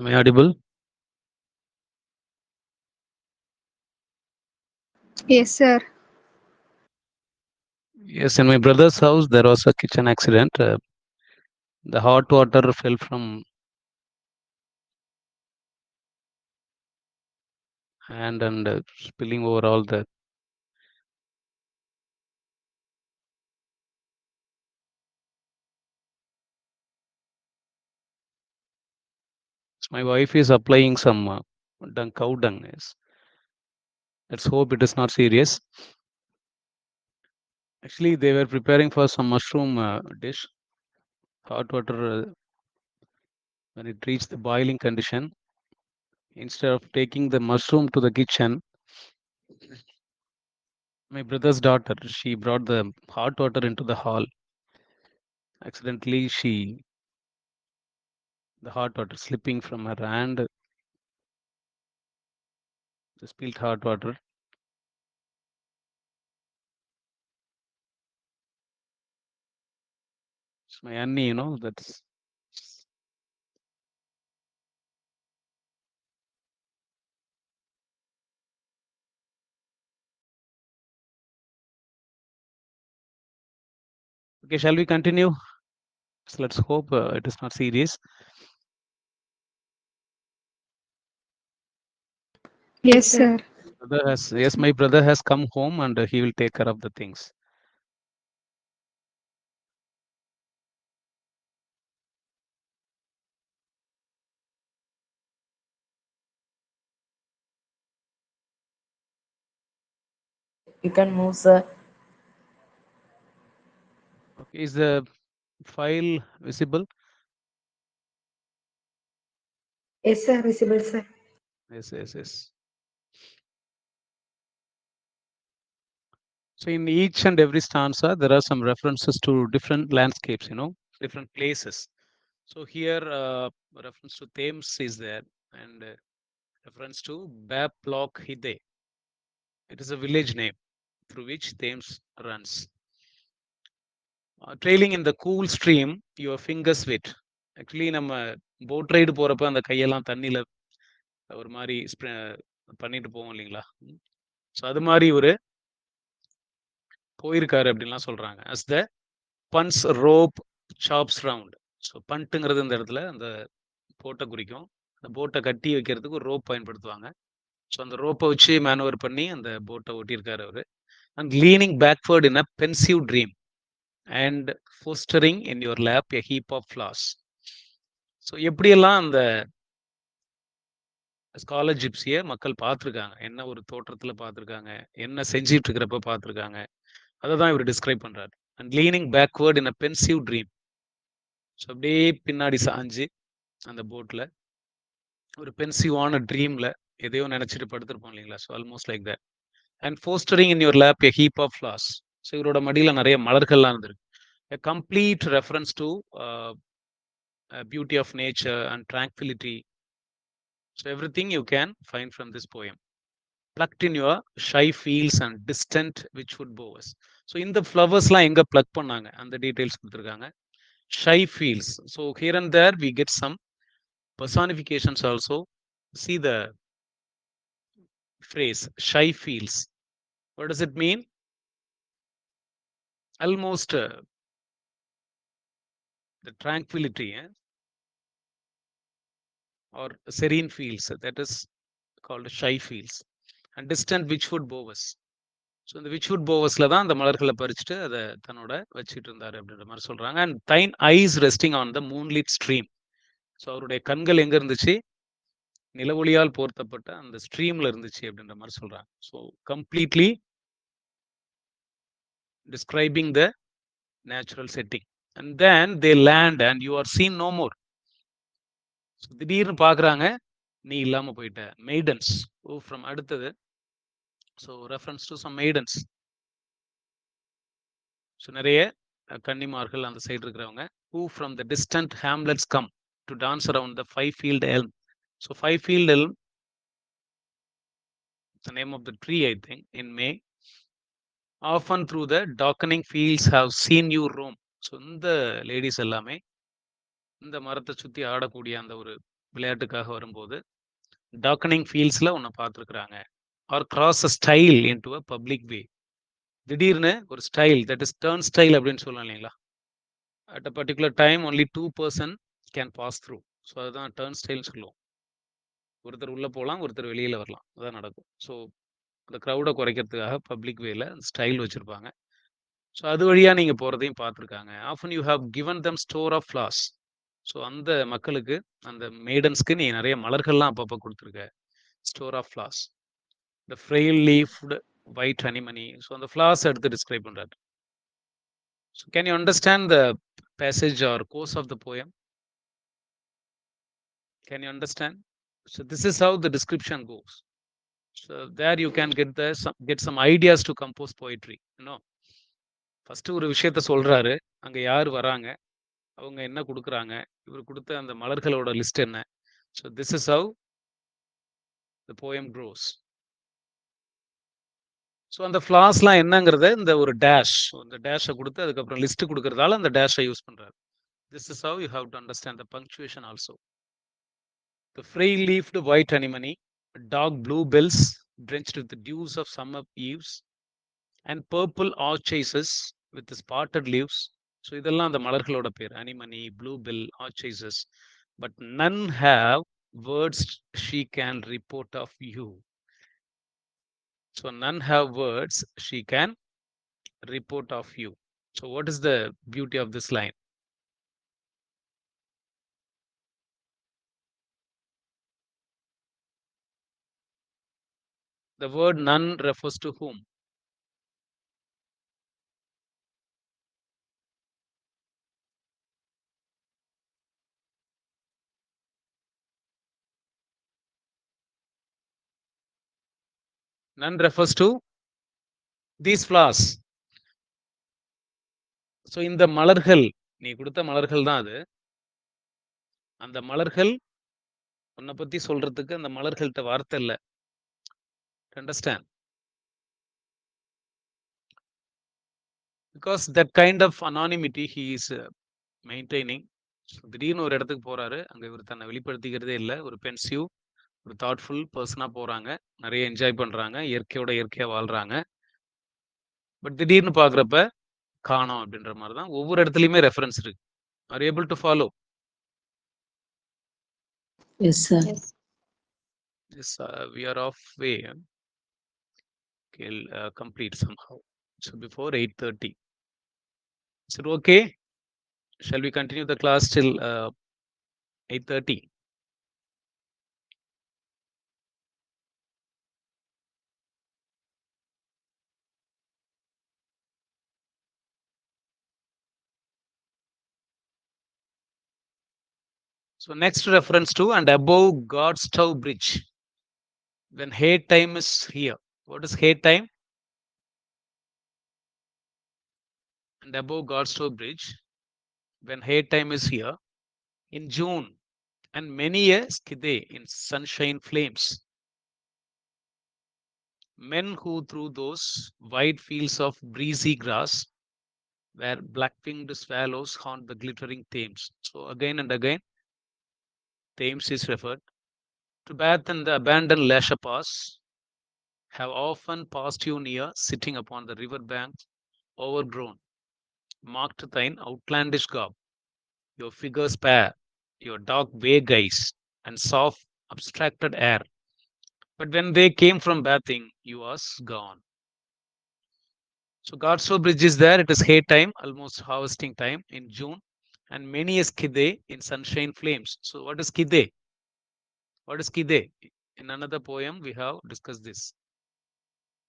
Am I audible? Yes, sir. Yes, in my brother's house, there was a kitchen accident. The hot water fell from hand and spilling over all the. My wife is applying some cow dung. Yes. Let's hope it is not serious. Actually, they were preparing for some mushroom dish. Hot water, when it reached the boiling condition, instead of taking the mushroom to the kitchen, my brother's daughter, she brought the hot water into the hall. Accidentally, the hot water slipping from her hand, the spilled hot water. It's my Annie, that's. Okay, shall we continue? So let's hope it is not serious. Yes, sir. Yes, my brother has come home and he will take care of the things. You can move, sir. Okay, is the file visible? Yes, sir. Visible, sir. Yes. So in each and every stanza, there are some references to different landscapes, different places. So here, reference to Thames is there, and reference to Bab Loch Hide. It is a village name through which Thames runs. Trailing in the cool stream, your fingers wet. Actually, நம்ம boat ride போறப்ப அந்த கையெல்லாம் தண்ணியில ஒரு மாதிரி பண்ணிட்டு போவோம் இல்லைங்களா? ஸோ அது மாதிரி ஒரு போயிருக்காரு அப்படின்லாம் சொல்றாங்க. as the pun's rope chops round. So பண்ட்டுங்கிறது இந்த இடத்துல அந்த போட்டை குறிக்கும். அந்த போட்டை கட்டி வைக்கிறதுக்கு ஒரு ரோப் பயன்படுத்துவாங்க. ஸோ அந்த ரோப்பை வச்சு மேனுவர் பண்ணி அந்த போட்டை ஓட்டியிருக்காரு அவரு. And leaning backward in a pensive dream and fostering in your lap a heap of flowers. So எப்படியெல்லாம் அந்த ஸ்காலர் ஜிப்சியை மக்கள் பார்த்துருக்காங்க, என்ன ஒரு தோற்றத்தில் பார்த்துருக்காங்க, என்ன செஞ்சிட்டு இருக்கிறப்ப பார்த்துருக்காங்க, அதை தான் இவர் டிஸ்கிரைப் பண்ணுறாரு. And leaning backward in a pensive dream. So அப்படியே பின்னாடி சாஞ்சு அந்த போட்டில் ஒரு பென்சிவான ட்ரீமில் எதையோ நினச்சிட்டு படுத்திருப்போம் இல்லைங்களா? So almost like that. And fostering in your lap a heap of flowers. So இவரோட மடியில் நிறைய மலர்கள்லாம் இருந்திருக்கு. A complete reference to beauty of nature and tranquillity. So everything you can find from this poem. Plucked in your shy fields and distant witchwood bowers. So in the flowers la enga pluck பண்ணாங்க அந்த details கொடுத்திருக்காங்க. Shy fields. So here and there we get some personifications also. See the phrase shy fields. What does it mean? Almost the tranquility or serene fields. That is called shy fields. And distant witchwood bowers. So இந்த விச்வுட் போவர்ஸில் தான் அந்த மலர்களை பறிச்சுட்டு அதை தன்னோட வச்சுட்டு இருந்தார் அப்படின்ற மாதிரி சொல்கிறாங்க. And thine eyes resting on the moonlit stream. So அவருடைய கண்கள் எங்கே இருந்துச்சு? நிலவொளியால் போர்த்தப்பட்ட அந்த ஸ்ட்ரீமில் இருந்துச்சு அப்படின்ற மாதிரி சொல்கிறாங்க. So completely describing the natural setting. And then they land and you are seen no more. So திடீர்னு பார்க்குறாங்க, நீ இல்லாமல் போயிட்ட. மெய்டன்ஸ். ஓ ஃப்ரம் அடுத்தது. So reference to some maidens. So நிறைய கன்னிமார்கள் அந்த சைடு இருக்கிறவங்க. who from the distant hamlets come to dance around the five-field elm. So five-field elm, the name of the tree, I think, in May. Often through the darkening fields have seen you roam. So இந்த ladies எல்லாமே இந்த மரத்தை சுற்றி ஆடக்கூடிய அந்த ஒரு விளையாட்டுக்காக வரும்போது டார்க்கனிங் ஃபீல்ட்ஸில் ஒன்று பார்த்துருக்குறாங்க. Or cross a stile into a public way. திடீர்னு ஒரு stile, that is turnstile அப்படின்னு சொல்லலாம் இல்லைங்களா. At a particular time only 2 person கேன் பாஸ் த்ரூ. ஸோ அதுதான் டர்ன் ஸ்டைல்னு சொல்லுவோம். ஒருத்தர் உள்ளே போகலாம், ஒருத்தர் வெளியில் வரலாம், அதான் நடக்கும். ஸோ அந்த க்ரௌடை குறைக்கிறதுக்காக பப்ளிக் வேல ஸ்டைல் வச்சுருப்பாங்க. ஸோ அது வழியாக நீங்கள் போகிறதையும் பார்த்துருக்காங்க. Often you have given them store of flowers. So அந்த மக்களுக்கு, அந்த மேடன்ஸ்க்கு நீ நிறைய மலர்கள்லாம் அப்பப்போ கொடுத்துருக்க. Store of flowers. The frail leafed white anemone. So அந்த ஃப்ளார்ஸ் எடுத்து டிஸ்கிரைப் பண்ணுறாரு. So can you understand the passage or course of the poem? Can you understand? So this is how the description goes. So there you can get some ideas to compose poetry. First ஒரு விஷயத்த சொல்றாரு, அங்க யார் வராங்க, அவங்க என்ன கொடுக்குறாங்க, இவர் கொடுத்த அந்த மலர்களோட லிஸ்ட் என்ன. So this is how the poem grows. So அந்த ஃப்ளாஸ்லாம் என்னங்கிறத இந்த ஒரு டேஷ், அந்த டேஷை கொடுத்து அதுக்கப்புறம் லிஸ்ட் கொடுக்கறதால அந்த டேஷை யூஸ் பண்றாரு. This is how you have to understand the punctuation also. The frail-leafed white anemone, dark blue bells drenched with the dews of summer eves, and purple orchises with the spotted leaves. So இதெல்லாம் அந்த மலர்களோட பேர். anemone, bluebell, orchises. But none have words she can report of you. So none have words she can report of you. So what is the beauty of this line? The word none refers to whom? None refers to these flowers. So இந்த மலர்கள், நீ கொடுத்த மலர்கள் தான் அது. அந்த மலர்கள் உன்னை பத்தி சொல்றதுக்கு அந்த மலர்கள்ட்ட வார்த்தை இல்லை. Understand? Because that kind of anonymity he is maintaining. திடீர்னு ஒரு இடத்துக்கு போறாரு, அங்க இவர் தன்னை வெளிப்படுத்திக்கிறதே இல்லை. ஒரு பென்சிவ், ஒரு தாட்ஃபுல் பர்சனா போறாங்க, நிறைய என்ஜாய் பண்றாங்க, இயற்கையோட இயற்கையா வாழ்றாங்க. பட் திடீர்னு பாக்குறப்ப காணோம் அப்படின்ற மாதிரி தான் ஒவ்வொரு இடத்துலையுமே ரெஃபரன்ஸ் இருக்கு. Are able to follow? Yes, sir. Yes, we are off way. Okay, complete somehow. So before 8:30. Is it okay? Shall we continue the class till 8:30? So next reference to and above Godstow Bridge. When hay time is here. What is hay time? And above Godstow Bridge. When hay time is here. In June. And many a skidday in sunshine flames. Men who through those wide fields of breezy grass, where black-winged swallows haunt the glittering Thames. So again and again, Thames is referred. To bathe in the abandoned leisure pass, have often passed you near, sitting upon the river bank, overgrown, marked thine outlandish garb, your figure spare, your dark vague eyes, and soft abstracted air. But when they came from bathing, you was gone. So Godstow Bridge is there. It is hay time, almost harvesting time in June, and many a skidday in sunshine flames. So what is skidday? What is skidday? In another poem, we have discussed this.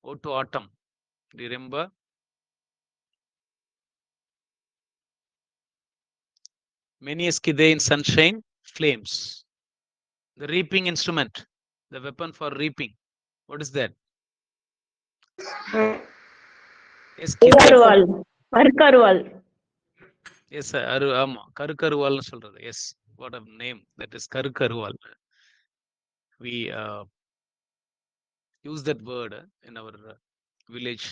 Ode to Autumn. Do you remember? Many a skidday in sunshine flames. The reaping instrument, the weapon for reaping. What is that? Yes, கருவாள், கருவாள். Yes, sir. ஆமா, கருவால்னு சொல்றது. Yes, what a name. That is கருவால். We use that word in our village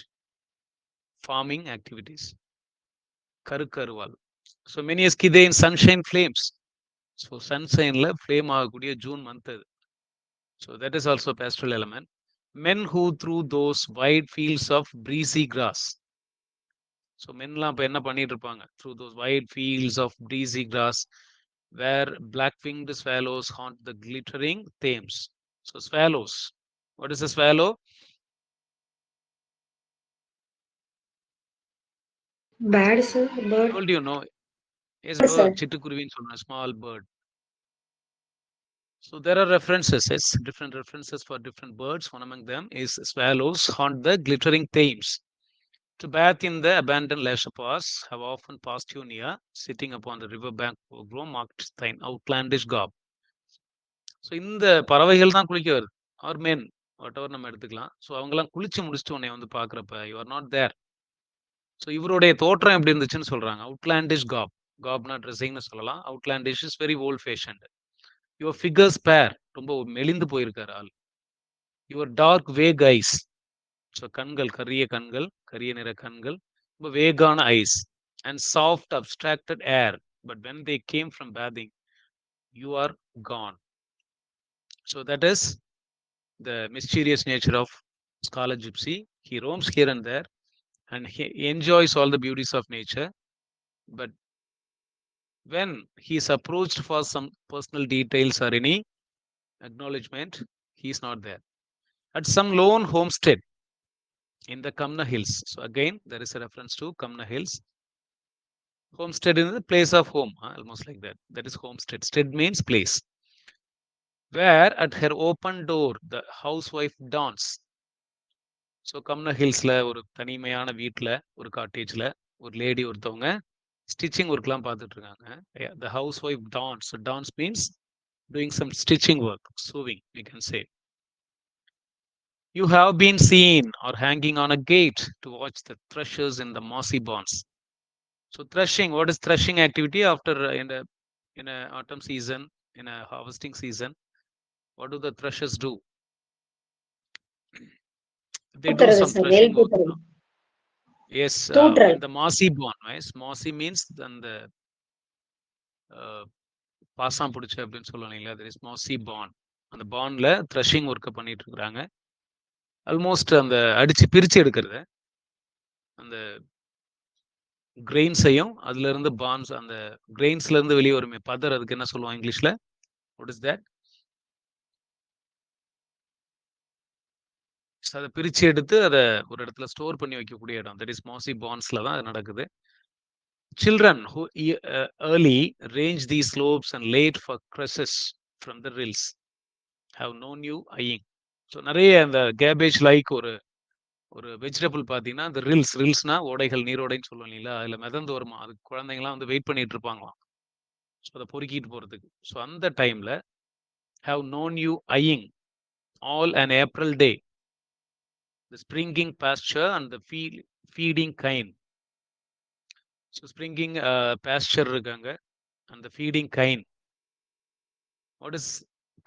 farming activities. கருவால். So many a skidday in sunshine flames. So சன்சைன்ல flame ஆகக்கூடிய June month அது. So that is also pastoral element. Men who through those wide fields of breezy grass. So மென்லாம் இப்போ என்ன பண்ணிட்டு இருப்பாங்க? Through those wide fields of breezy grass where black-winged swallows haunt the glittering Thames. So swallows. What is a swallow? Bad, sir. Bird. Told you, no? Yes, Yes, sir. bird. Chittukuruvin சொன்ன small bird. So there are references, yes, different references for different birds. One among them is swallows haunt the glittering Thames. To bathe in the abandoned leisure paths have often passed you near, sitting upon the river bank grow marked thine outlandish garb. So இந்த பறவைகள் தான் குளிக்க வருது, R men what ever நம்ம எடுத்துக்கலாம். So அவங்கெல்லாம் குளிச்சு முடிச்சுட்டு உன்னை வந்து பார்க்குறப்ப you are not there. So இவருடைய தோற்றம் எப்படி இருந்துச்சுன்னு சொல்றாங்க. அவுட்லாண்டிஷ் காப், காப்னா ட்ரெஸ்ஸிங்னு சொல்லலாம். Outlandish is very old fashioned. Your figure spare, ரொம்ப மெலிந்து போயிருக்காரு ஆள். Your dark vague eyes, so கண்கள், கரிய கண்கள், கரிய நிற கண்கள், ரொம்ப வேகான eyes. And soft abstracted air, but when they came from bathing you are gone. So that is the mysterious nature of Scarlet Gypsy. He roams here and there and he enjoys all the beauties of nature. But when he is approached for some personal details or any acknowledgement, he is not there. At some lone homestead in the Kamna Hills. So again, there is a reference to Kamna Hills. Homestead is the place of home, almost like that. That is homestead. Stead means place. Where at her open door the housewife dawns. So Cumnor ஹில்ஸில் ஒரு தனிமையான வீட்டில், ஒரு காட்டேஜில் ஒரு lady ஒருத்தவங்க stitching ஒர்க்லாம் பார்த்துட்டு இருக்காங்க. The housewife darns. Darns means doing some stitching work, sewing you can say. You have been seen or hanging on a gate to watch the threshers in the mossy barns. So threshing, what is threshing activity after in a autumn season, in a harvesting season? What do the threshers do? They do some threshing work. Yes, in the mossy bone, right? Mossy means then the பாசாம் பிடிச்ச அப்படின்னு சொல்லுவாங்க இல்லையா, there is mossy bone. அந்த பான்ல threshing ஒர்க்கை பண்ணிட்டு இருக்கிறாங்க. Almost அந்த அடிச்சு பிரிச்சு எடுக்கிறது, அந்த கிரெயின்ஸையும் அதுல இருந்து பான்ஸ், அந்த கிரெயின்ஸ்ல இருந்து வெளியே வருமே பதர், அதுக்கு என்ன சொல்லுவாங்க இங்கிலீஷ்ல? What is that? அதை பிரிச்சு எடுத்து அதை ஒரு இடத்துல ஸ்டோர் பண்ணி வைக்கக்கூடிய இடம், தட் இஸ் மாசி பான்ஸ்ல தான் அது நடக்குது. Children who early range these slopes and late for cresses from the rills have known you eyeing. So நிறைய அந்த கேபேஜ் லைக் ஒரு வெஜிடபிள் பார்த்தீங்கன்னா, அந்த ரில்ஸ்னா ஓடைகள், நீரோடைன்னு சொல்லுவோம் இல்லைங்களா, அதில் மிதந்து வருமா, அதுக்கு குழந்தைங்களாம் வந்து வெயிட் பண்ணிட்டு இருப்பாங்களாம், ஸோ அதை பொறுக்கிட்டு போகிறதுக்கு. ஸோ அந்த டைமில் have known you eyeing all an April day, the springing pasture and the feeding kine. So springing pasture இருக்காங்க and the feeding kine. What is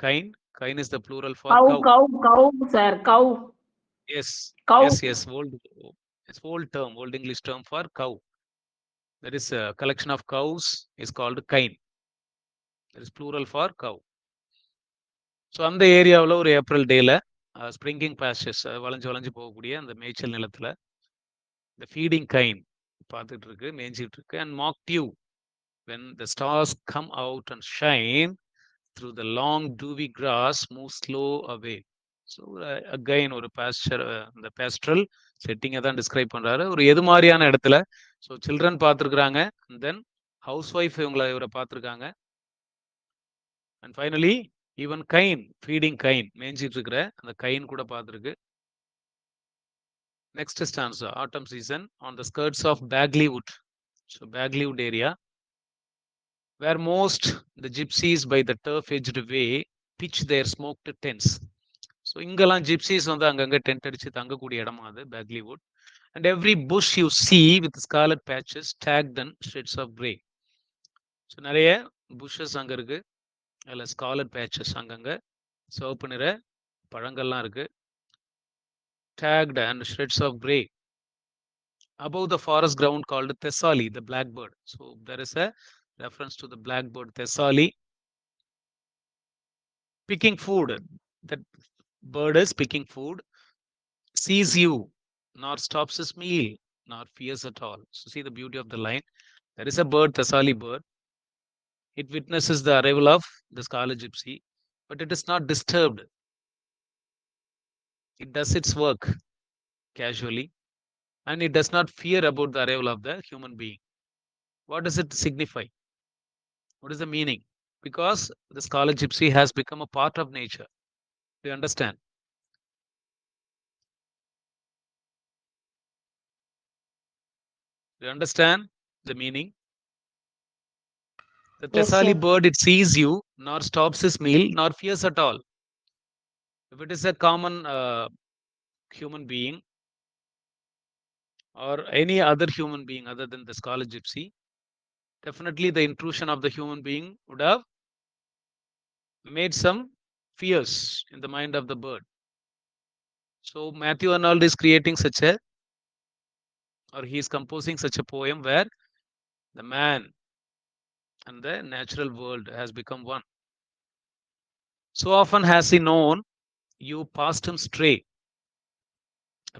kine? Kine is the plural for cow. Cow, sir, cow. Yes. Cow. Yes. Old term, old English term for cow. That is a collection of cows is called kine. That is plural for cow. So அந்த ஏரியாவில் ஒரு April டேல springing pastors, வளைஞ்சு போகக்கூடிய அந்த மேய்ச்சல் நிலத்துல the feeding kine பார்த்துட்டு இருக்கு, மேய்ஞ்சிட்டு இருக்கு. And mocked you when the stars come out and shine through the long dewy grass, move slow away. So again ஒரு பாஸ்டர், இந்த பேஸ்ட்ரல் செட்டிங்கை தான் டிஸ்கிரைப் பண்றாரு. ஒரு எது மாதிரியான இடத்துல? ஸோ சில்ட்ரன் பார்த்துருக்குறாங்க, அண்ட் தென் ஹவுஸ் ஒய்ஃப் இவரை பார்த்துருக்காங்க, and finally even kine, feeding kine, மேய்ஞ்சிட்டு இருக்கிற அந்த கைன் கூட பார்த்துருக்கு. Next stanza, autumn season on the skirts of Bagley Wood. So Bagley Wood area, where most the gypsies by the turf-edged way pitch their smoked tents. So இங்கெல்லாம் gypsies வந்து அங்கங்கே tent அடிச்சு தங்கக்கூடிய இடமா அது Bagley wood. And every bush you see with scarlet patches tagged and shreds of grey. So நிறைய bushes அங்கே இருக்கு, அதில் ஸ்கார்லட் பேச்சஸ், அங்கங்கே சிவப்பு நிற பழங்கள்லாம் இருக்கு. tagged and shreds of grey above the forest ground called Thessali, the blackbird. So there is a reference to the blackbird Thessali Picking food. That bird is picking food, sees you, nor stops his meal, nor fears at all. So see the beauty of the line. There is a bird, Thessali bird. It witnesses the arrival of the scarlet gypsy, but it is not disturbed. It does its work casually, and it does not fear about the arrival of the human being. What does it signify? What is the meaning? Because the scarlet gypsy has become a part of nature. Do you understand? Do you understand the meaning? The Yes, Thessali sir. bird, it sees you, nor stops his meal, nor fears at all. If it is a common human being or any other human being other than the scarlet gypsy, definitely the intrusion of the human being would have made some fears in the mind of the bird. So Matthew Arnold is creating such a, or he is composing such a poem where the man and the natural world has become one. So often has he known you passed him stray,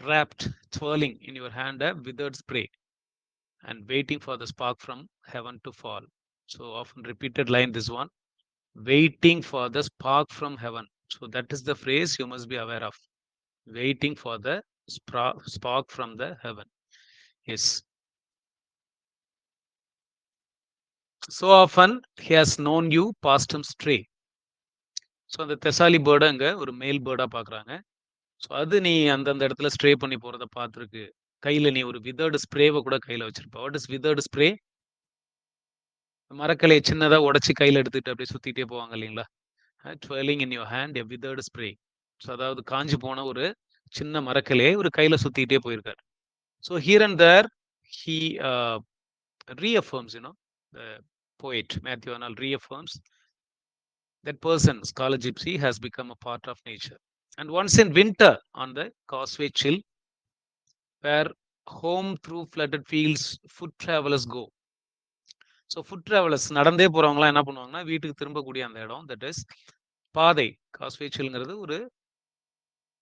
wrapped, twirling in your hand a withered spray, and waiting for the spark from heaven to fall. So often repeated line this one, waiting for the spark from heaven. So that is the phrase you must be aware of. Waiting for the spark from the heaven. Yes. So often he has known you past him stray. So அந்த தெசாலி பேர்டை அங்கே ஒரு மேல் பேர்டாக பார்க்குறாங்க. So அது நீ அந்தந்த இடத்துல spray பண்ணி போகிறத பார்த்துருக்கு. கையில் நீ ஒரு விதர்டு ஸ்ப்ரேவை கூட கையில் வச்சிருப்ப. What is withered spray? மரக்கலையை சின்னதாக உடச்சி கையில் எடுத்துகிட்டு அப்படியே சுற்றிட்டே போவாங்க இல்லைங்களா? Twirling in your hand a withered spray. So அதாவது காஞ்சி போன ஒரு சின்ன மரக்கலையை ஒரு கையில் சுற்றிக்கிட்டே போயிருக்காரு. So here and there he reaffirms, the poet Matthew Arnold reaffirms that person, Scarlet Gypsy, has become a part of nature. And once in winter on the Causeway Chill, where home through flooded fields foot travelers go. So foot travellers நடந்தே போகிறவங்களாம் என்ன பண்ணுவாங்கன்னா வீட்டுக்கு திரும்பக்கூடிய அந்த இடம், that is பாதை. Causeway சில்ங்கிறது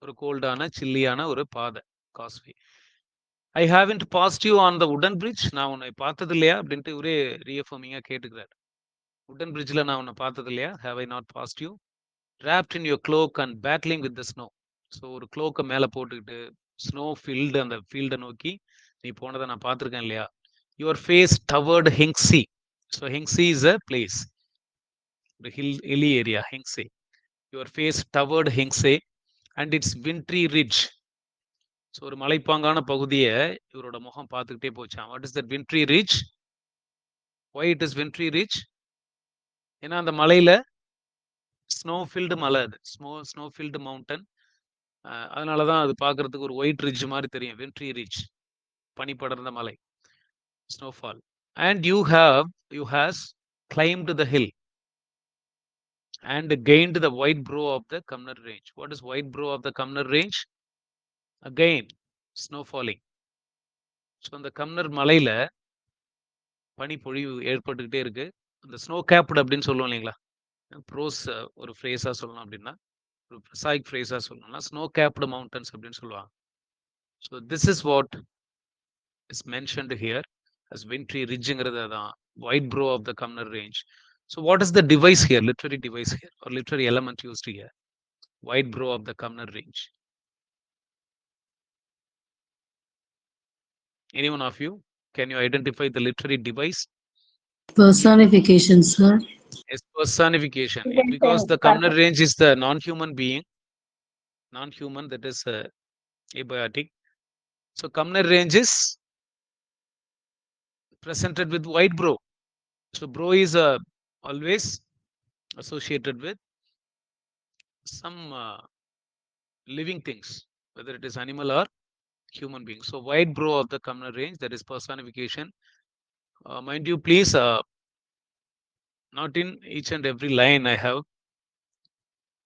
ஒரு கோல்டான சில்லியான ஒரு பாதை, causeway. I haven't passed you on the wooden bridge, நான் உன்னை பார்த்தது இல்லையா அப்படின்ட்டு ஒரே ரீஅஃபர்மிங்காக கேட்டுக்கிறார். உடன் பிரிட்ஜில் நான் உன்னை பார்த்தது இல்லையா, have I not passed you, wrapped in your cloak and battling with the snow. So ஒரு க்ளோக்கை மேலே போட்டுக்கிட்டு ஸ்னோ ஃபீல்டு, அந்த ஃபீல்டை நோக்கி நீ போனதை நான் பார்த்துருக்கேன் இல்லையா. Your face toward Hinksey. So Hinksey is a place, the hilly area, Hingsay. Your face toward Hingsay and its wintry ridge. So ஒரு மலைப்பாங்கான பகுதியை இவரோட முகம் பார்த்துக்கிட்டே போச்சான். What is that wintry ridge? Why it is wintry ridge? ஏன்னா அந்த மலையில ஸ்னோஃபீல்டு மலை, அது ஸ்னோஃபீல்டு மவுண்டன். அதனால தான் அது பார்க்கறதுக்கு ஒரு ஒயிட் ரிட்ஜ் மாதிரி தெரியும், வின்ட்ரி ரிட்ஜ், பனி படர்ந்த மலை, snowfall. And you has climbed the hill and gained the white brow of the Kamnar range. What is white brow of the Kamnar range? Again, snow falling. So அந்த கம்னர் மலையில பனி பொழிவு ஏற்பட்டுக்கிட்டே இருக்கு. அந்த ஸ்னோ கேப்டு அப்படின்னு சொல்லுவோம் இல்லைங்களா, ப்ரோஸ் ஒரு ஃப்ரேஸாக சொல்லணும் அப்படின்னா, ஒரு ப்ரசாயிக் ஃப்ரேஸாக சொல்லணும்னா ஸ்னோ கேப்டு மவுண்டன்ஸ் அப்படின்னு சொல்லுவாங்க. So this is what is mentioned here as wintry ரிட்ஜுங்கிறது தான் white brow of the Cumnor range. So what is the device here, literary device here, or literary element used here? White brow of the Kamnar range. Anyone of you, can you identify the literary device? Personification, sir. Yes, personification. Yes, Because sir. the Kamnar range is the non-human being, non-human, that is abiotic. So Kamnar range is presented with white brow. So brow is always associated with some living things, whether it is animal or human being. So white brow of the Kamnar range, that is personification. Mind you, please, not in each and every line I have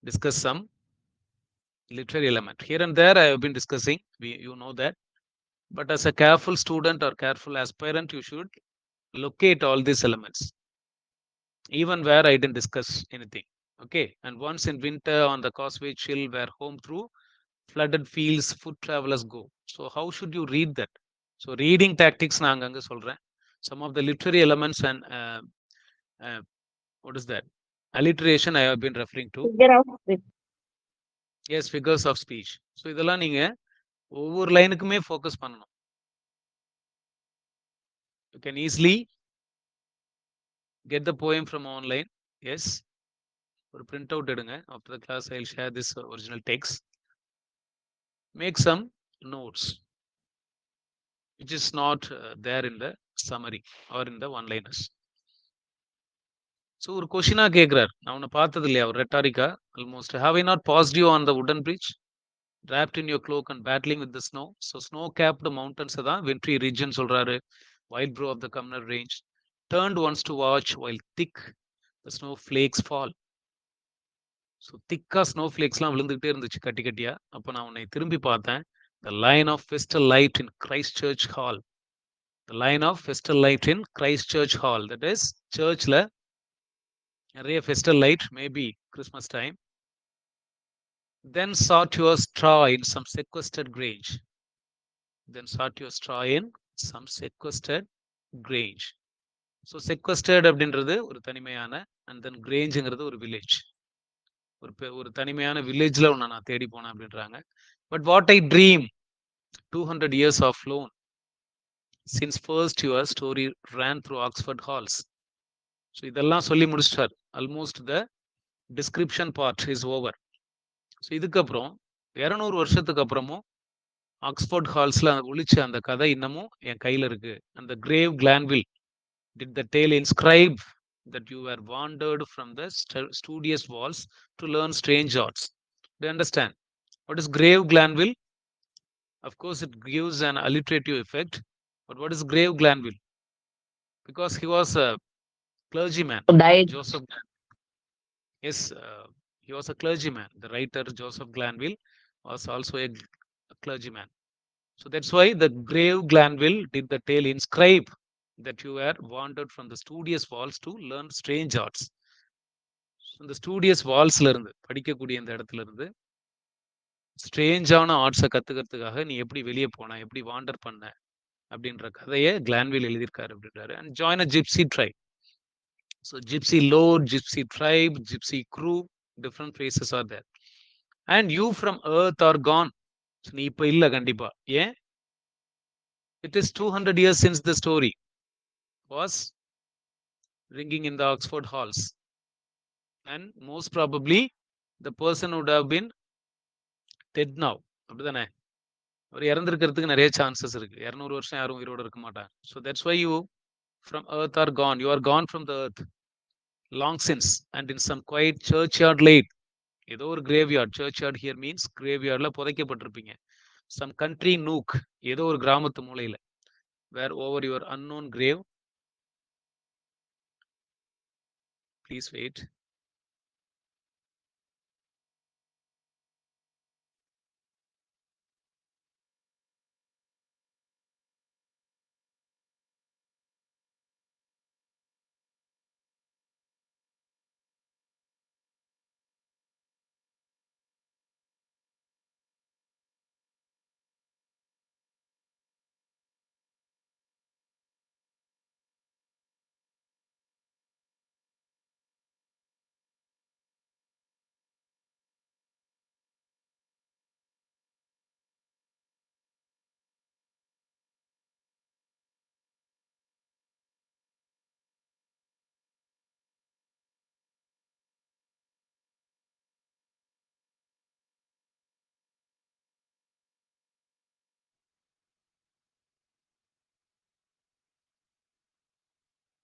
discussed some literary element. Here and there I have been discussing, you know that. But as a careful student or careful aspirant, you should locate all these elements, even where I didn't discuss anything. Okay, and once in winter on the causeway chill where home through flooded fields foot travelers go. So how should you read that? So reading tactics நான் அங்கங்க சொல்றேன். Some of the literary elements and what is that? Alliteration I have been referring to. Figure of speech. Yes, figures of speech. So இதெல்லாம் நீங்க ஒவ்வொரு லைனுக்குமே focus பண்ணணும். You can easily get the poem from online. Yes. ஒரு print out எடுங்க. After the class I'll share this original text. Make some notes which is not there in the summary or in the one liners. So ஒரு கொஷினா கேட்கிறார். நான் உன்னை பார்த்தது இல்லையா ஒரு ரெட்டாரிக்கா almost have I not paused you on the wooden bridge wrapped in your cloak and battling with the snow? So snow capped mountains தான் wintry region சொல்றாரு. Wild brow of the Kamnar range turned once to watch while thick the snow flakes fall. So திக்கா snow ஃபிளேக்ஸ்லாம் விழுந்துகிட்டே இருந்துச்சு கட்டி கட்டியா. அப்போ நான் உன்னை திரும்பி பார்த்தேன். The line of festal light in Christ Church hall. The line of festal light in Christ Church hall. That is சர்ச்சில் நிறைய festal light maybe Christmas time. Then sought your straw in some sequestered grange. Then sought your straw in some sequestered grange. So sequestered அப்படின்றது ஒரு தனிமையான and then கிரேஞ்சுங்கிறது ஒரு village. ஒரு தனிமையான வில்லேஜ்ல ஒன்று நான் தேடி போனேன் அப்படின்றாங்க. But what I dream 200 years of loan since first your story ran through Oxford halls. So இதெல்லாம் சொல்லி முடிச்சிட்டார். Almost the description part is over. So இதுக்கப்புறம் 200 வருஷத்துக்கு அப்புறமும் ஆக்ஸ்போர்ட் ஹால்ஸ்ல ஒழிச்ச அந்த கதை இன்னமும் என் கையில இருக்கு. அந்த grave கிளான்வில் did the tale inscribe that you were wandered from the studious walls to learn strange arts. Do you understand what is grave Glanville? Of course it gives an alliterative effect, but what is grave Glanville? Because he was a clergyman. Died. Joseph. Yes, he was a clergyman. The writer Joseph Glanville was also a clergyman. So that's why the grave Glanville did the tale inscribe that you were wandered from the studious walls to learn strange arts. இந்த studious வால்ஸ்ல இருந்து படிக்கக்கூடிய இந்த இடத்துல இருந்து ஸ்ட்ரேஞ்சான ஆர்ட்ஸை கத்துக்கிறதுக்காக நீ எப்படி வெளியே போன, எப்படி வாண்டர் பண்ண அப்படின்ற கதையை கிளான்வில் எழுதியிருக்காரு அப்படின்றாரு. And join a gypsy tribe. So gypsy lot, gypsy tribe, gypsy crew, different faces are there. And you from earth are gone. நீ இப்போ இல்லை கண்டிப்பா. ஏன்? It is 200 years since the story was ringing in the Oxford halls, and most probably the person would have been dead now. அப்படிதானே? அவர் இறந்திருக்கிறதுக்கு நிறைய chances இருக்கு. 200 வருஷம் யாரும் உயிரோடு இருக்க மாட்டாங்க. So that's why you from earth are gone. You are gone from the earth long since and in some quiet churchyard laid. ஏதோ ஒரு graveyard. Churchyard here means graveyardல புதைக்கப்பட்டிருப்பீங்க. Some country nook, ஏதோ ஒரு கிராமத்து மூலையில. Where over your unknown grave. Please wait.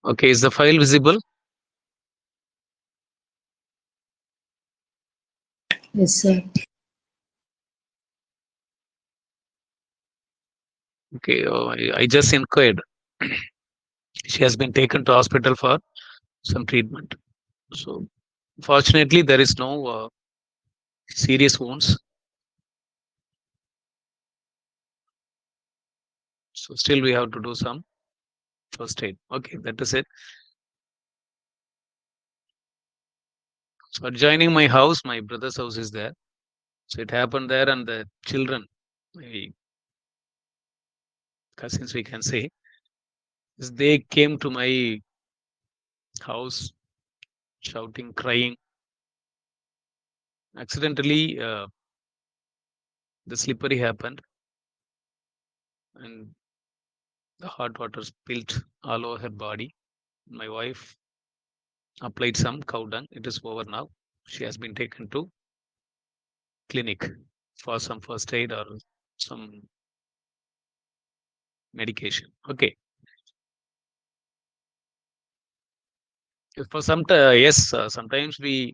Okay, is the file visible? Yes, sir. Okay, I just inquired. She has been taken to hospital for some treatment. So fortunately there is no serious wounds. So still we have to do some first aid. Okay, that is it. So adjoining my house, my brother's house is there. So it happened there, and the children, my cousins, we can say, they came to my house shouting, crying. Accidentally, the slippery happened, and the hot water spilled all over her body. My wife applied some cow dung. It is over now. She has been taken to clinic for some first aid or some medication. Okay. For some yes, sometimes we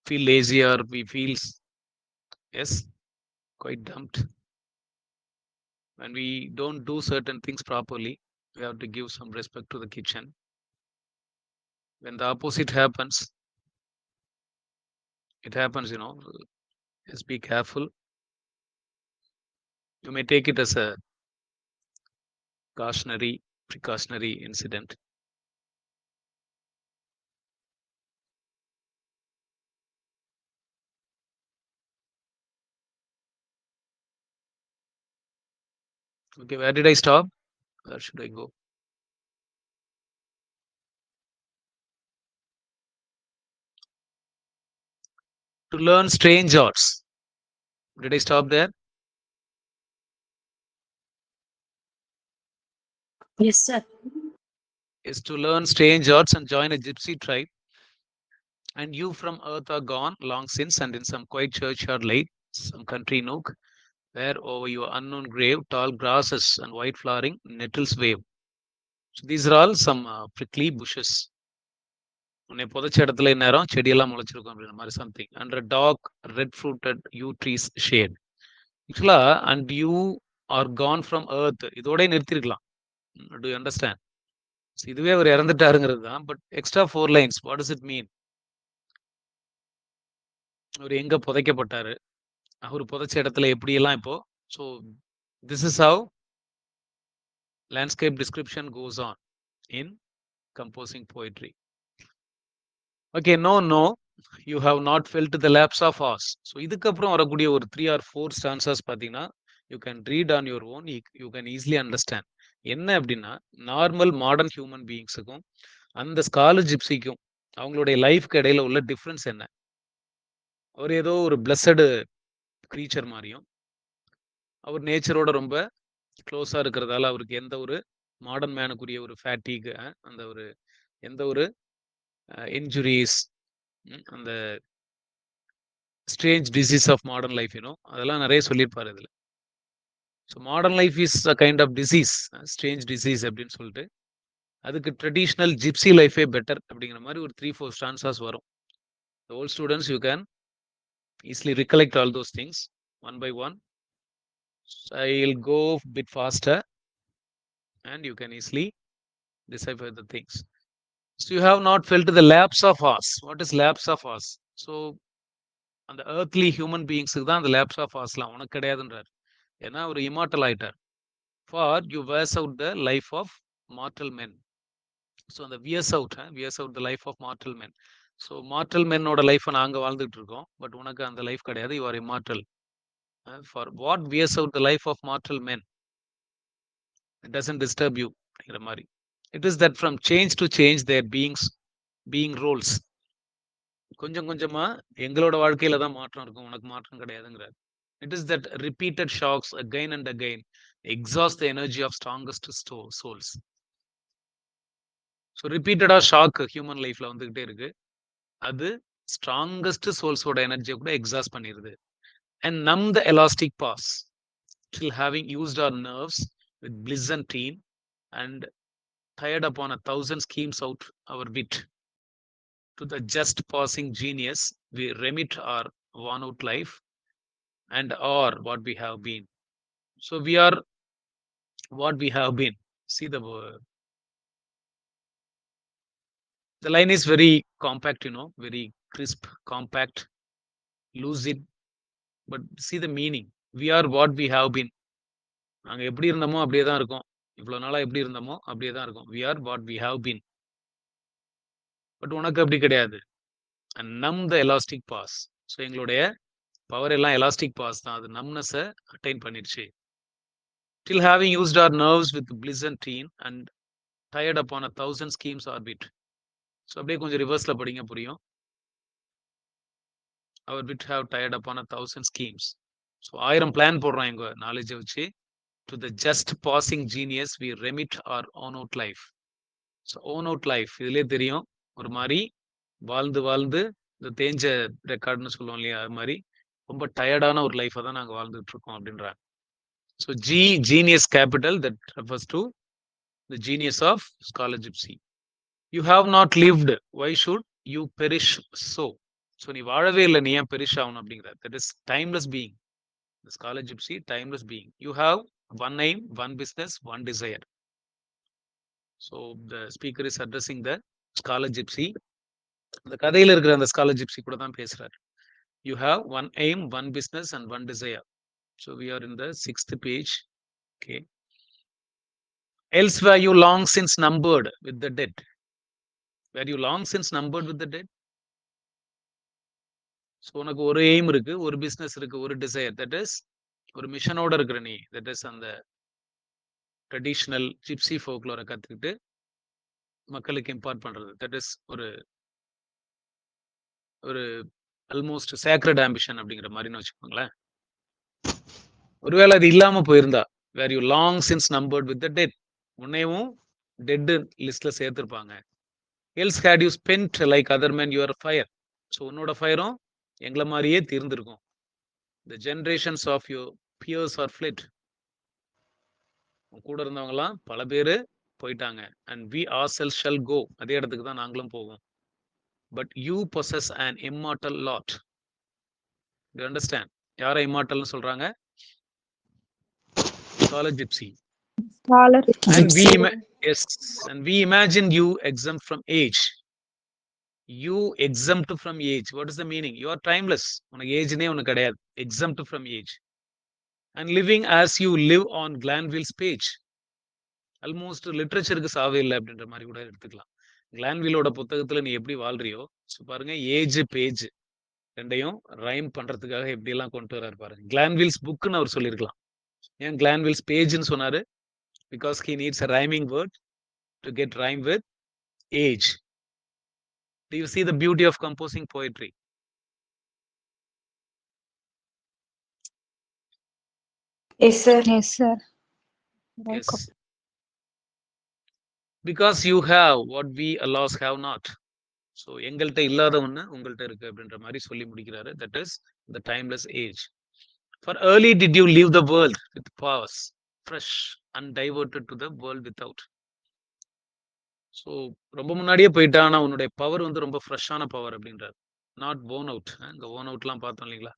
feel lazy or we feel yes, quite dumped. When we don't do certain things properly, we have to give some respect to the kitchen. When the opposite happens, it happens, just be careful. You may take it as a precautionary incident. Okay, where did I stop? Where should I go? To learn strange arts. Did I stop there? Yes, sir. Is to learn strange arts and join a gypsy tribe. And you from earth are gone long since, and in some quiet churchyard laid, some country nook, where over your unknown grave tall grasses and white flowering nettles wave. So these are all some prickly bushes. உன்னை புதைச்ச இடத்துல இந்நேரம் செடியெல்லாம் முளைச்சிருக்கும் அப்படின்ற மாதிரி something under dark red fruited yew trees shade. ஆக்சுவலா and you are gone from earth இதோட நிறுத்திருக்கலாம். Do understand? இதுவே அவர் இறந்துட்டாருங்கிறது தான். But extra 4 lines, what does it mean? அவர் எங்க புதைக்கப்பட்டாரு, அவர் புதைச்ச இடத்துல எப்படியெல்லாம் இப்போ. So this is how landscape description goes on in composing poetry. Okay, no you have not felt the lapse of hours. So இதுக்கப்புறம் வரக்கூடிய ஒரு 3 or 4 ஸ்டான்சஸ் பார்த்தீங்கன்னா you can read on your own. You can easily understand. என்ன அப்படின்னா, normal modern human பீயிங்ஸுக்கும் அந்த scholar ஜிப்சிக்கும் அவங்களுடைய லைஃப்க்கு இடையில உள்ள டிஃப்ரென்ஸ் என்ன? அவர் ஏதோ ஒரு பிளஸடு க்ரீச்சர் மாதிரியும், அவர் நேச்சரோட ரொம்ப க்ளோஸாக இருக்கிறதால அவருக்கு எந்த ஒரு மாடர்ன் மேனுக்குரிய ஒரு ஃபேட்டிக், அந்த ஒரு எந்த ஒரு இன்ஜுரிஸ், அந்த strange disease of modern life அதெல்லாம் நிறைய சொல்லியிருப்பார் இதில். So modern life is a kind of disease, strange disease அப்படின்னு சொல்லிட்டு அதுக்கு ட்ரெடிஷ்னல் ஜிப்சி லைஃபே பெட்டர் அப்படிங்கிற மாதிரி ஒரு 3-4 ஸ்டான்சாஸ் வரும். Volt students you can easily recollect all those things one by one. So I'll go a bit faster and you can easily decipher the things. So you have not felt the lapse of us. What is lapse of us? So அந்த earthly human beings தான் அந்த lapse of usலாம் உனக்கு கிடையாதுன்றார். ஏன்னா ஒரு immortal ஆயிட்டார். For you wears out the life of mortal men. So அந்த wears out the life of mortal men. So mortal மென்னோட லைஃப்பை நாங்கள் வாழ்ந்துட்டு இருக்கோம். பட் உனக்கு அந்த லைஃப் கிடையாது. You are immortal. For what wears out the life of mortal men, it doesn't disturb you அப்படிங்கிற மாதிரி. It is that from change to change their being rolls. கொஞ்சம் கொஞ்சமா எங்களோட வாழ்க்கையில தான் மாற்றம் இருக்கும், உனக்கு மாற்றம் கிடையாதுங்கிறார். It is that repeated shocks again and again exhaust the energy of strongest souls. So ரிப்பீட்டடா ஷாக் ஹியூமன் லைஃப்ல வந்துகிட்டே இருக்கு. அது ஸ்ட்ராங்கஸ்ட் சோல்ஸோட எனர்ஜியை கூட எக்ஸாஸ்ட் பண்ணிடுது. And numb the elastic powers till having used our nerves with bliss and teen and tired upon 1,000 schemes out our wit, to the just passing genius we remit our worn out life and are what we have been. So we are what we have been. See the line is very compact, very crisp, compact, lucid, but see the meaning. We are what we have been. நாங்க எப்படி இருந்தோமோ அப்படியே தான் இருக்கோம். இவ்வளவு நாளா எப்படி இருந்தோமோ அப்படியே தான் இருக்கும். We are what we have been. But உனக்கு அப்படி கிடையாது. and numb the elastic pass. So எங்களுடைய பவர் எல்லாம் எலாஸ்டிக் பாஸ் தான், அது நம்னஸை அட்டைன் பண்ணிடுச்சு. Till having used our nerves with bliss and teen and tired upon 1,000 schemes orbit. So அப்படியே கொஞ்சம் ரிவர்ஸ்ல படிங்க புரியும். Our bit have tired upon 1,000 schemes. So 1000 plan போடுறோம் எங்க நாலேஜை வச்சு. To the just passing genius we remit our own out life. So own out life இதுலேயே தெரியும், ஒரு மாதிரி வாழ்ந்து வாழ்ந்து இந்த தேஞ்ச ரெக்கார்டுன்னு சொல்லுவோம் இல்லையா, அது மாதிரி ரொம்ப டயர்டான ஒரு லைஃபை தான் நாங்கள் வாழ்ந்துட்டு இருக்கோம் அப்படின்றாங்க. So genius capital that refers to the genius of scholar gypsy. You have not lived, why should you perish so. So நீ வாழவே இல்லை, நீ ஏன் பெரிஷ் ஆகணும் அப்படிங்கிற. That is timeless being. The scholar gypsy timeless being. You have one aim, one business, one desire. So the speaker is addressing the scholar gypsy. அந்த கதையில இருக்கிற அந்த ஸ்காலர் ஜிப்சி கூட தான் பேசுறாரு. You have one aim, one business and one desire. So we are in the 6th page. Okay. Else were you long since numbered with the dead. Were you long since numbered with the dead? So உனக்கு ஒரு aim இருக்கு, ஒரு business இருக்கு, ஒரு desire, that is ஒரு மிஷனோட இருக்கிற நீ. That is அந்த ட்ரெடிஷ்னல் ஜிப்சி ஃபோக்லோரை கற்றுக்கிட்டு மக்களுக்கு இம்பார்ட் பண்றது. தட் இஸ் ஒரு ஒரு ஆல்மோஸ்ட் சேக்ரட் ஆம்பிஷன் அப்படிங்கிற மாதிரின்னு வச்சுக்கோங்களேன். ஒருவேளை அது இல்லாம போயிருந்தா, where you long since numbered with the dead, உன்னையும் டெட் லிஸ்ட்ல சேர்த்திருப்பாங்க. Else had you spent like other man your fire. So உன்னோட ஃபயரும் எங்களை மாதிரியே தீர்ந்திருக்கும். The generations of your peers are fled. கூட இருந்தவங்கலாம் பல பேர் போயிட்டாங்க. And we are self shall go, அதே இடத்துக்கு தான் நாங்களும் போவோம். But you possess an immortal lot. You understand? யாரை இம்மார்டல்னு சொல்றாங்க? Scholar gypsy. Scholar And gypsy. yes, and we imagine you exempt from age. You exempt from age. What is the meaning? You are timeless. உனக்கு ஏஜ்னே உனக்கு கிடையாது. Exempt from age. And living as you live on Glanville's page. Almost லிட்ரேச்சருக்கு சாவே இல்லை அப்படின்ற மாதிரி கூட எடுத்துக்கலாம். கிளான்விலோட புத்தகத்துல நீ எப்படி வாழ்றியோ, பாருங்க, ஏஜ் பேஜ் ரெண்டையும் ரைம் பண்றதுக்காக எப்படி எல்லாம் கொண்டு வர்றாரு பாருங்க. கிளான்வில்ஸ் புக்னு அவர் சொல்லியிருக்கலாம். ஏன் கிளான்வில்ஸ் பேஜ்னு சொன்னாரு? Because he needs a rhyming word to get rhyme with age. Do you see the beauty of composing poetry? Yes, sir. Yes, sir. Yes. Because you have what we Allahs have not. So எங்கள்கிட்ட இல்லாத ஒண்ணு உங்கள்கிட்ட இருக்கு அப்படின்ற மாதிரி சொல்லி முடிக்கிறாரு. That is the timeless age. For early did you leave the world with powers fresh, undiverted to the world without. So ரொம்ப முன்னாடியே போயிட்டா, ஆனா உன்னுடைய பவர் வந்து ரொம்ப ஃப்ரெஷ்ஷான பவர் அப்படின்றாரு. Not phone out. இங்க போன் அவுட்லாம் பார்த்தோம் இல்லைங்களா?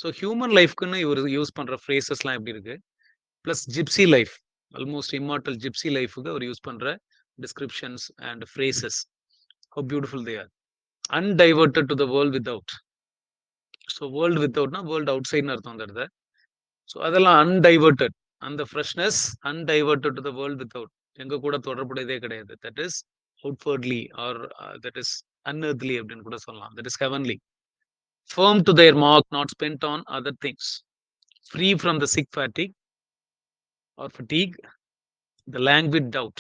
ஸோ ஹியூமன் லைஃப்க்குன்னு இவர் யூஸ் பண்ற ஃப்ரேசஸ்லாம் எப்படி இருக்கு? Plus gypsy life, almost immortal gypsy லைஃபுக்கு அவர் யூஸ் பண்ற descriptions and phrases, how beautiful they are. Undiverted to the world without. So world வித்அவுட்னா வேர்ல்டு அவுட் சைட்னு அர்த்தம் அந்த இடத்த. ஸோ அதெல்லாம் அன்டைவர்டட். அந்த freshness undiverted to the world without, எங்க கூட தொடர்புடையதே கிடையாது. That is outwardly or that is unearthly அப்படின்னு கூட சொல்லலாம். That is heavenly. Firm to their mark, not spent on other things. Free from the sick fatigue or fatigue, the languid doubt.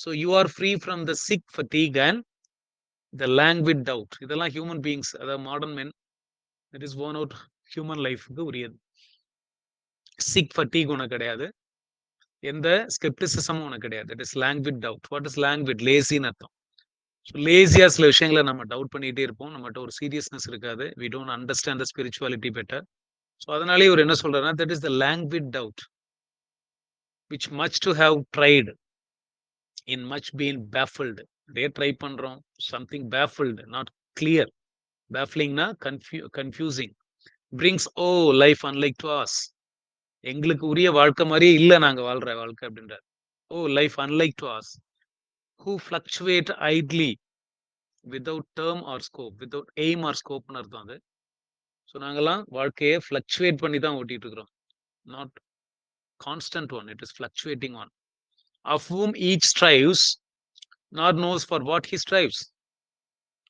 So you are free from the sick fatigue and the languid doubt. இதெல்லாம் human beings, அதாவது modern men, that is worn out human life க்கு உரியது. sick fatigue உனக்கு கிடையாது, எந்த ஸ்கெப்டிசிசமும் உனக்கு கிடையாது. That is languid doubt. What is languid? லேசின்னு அர்த்தம். ஸோ லேசியா சில விஷயங்களை நம்ம டவுட் பண்ணிட்டே இருப்போம். நம்மகிட்ட ஒரு சீரியஸ்னஸ் இருக்காது. We don't understand the spirituality better. So அதனாலே இவர் என்ன சொல்றாருன்னா, that is the languid doubt which much to have tried in much been baffled. நிறைய ட்ரை பண்றோம், something baffled, not clear. bafflingனா confusing. brings oh life unlike to us. எங்களுக்கு உரிய வாழ்க்கை மாதிரியே இல்லை நாங்க வாழ்ற வாழ்க்கை அப்படின்றார். oh life unlike to us. who fluctuate idly without term or scope. without aim or scope அர்த்தம் அது. ஸோ நாங்கெல்லாம் வாழ்க்கையை ஃபிளக்சுவேட் பண்ணி தான் ஓட்டிட்டு இருக்கிறோம். Not constant one, it is fluctuating one. of whom each strives, nor knows for what he strives.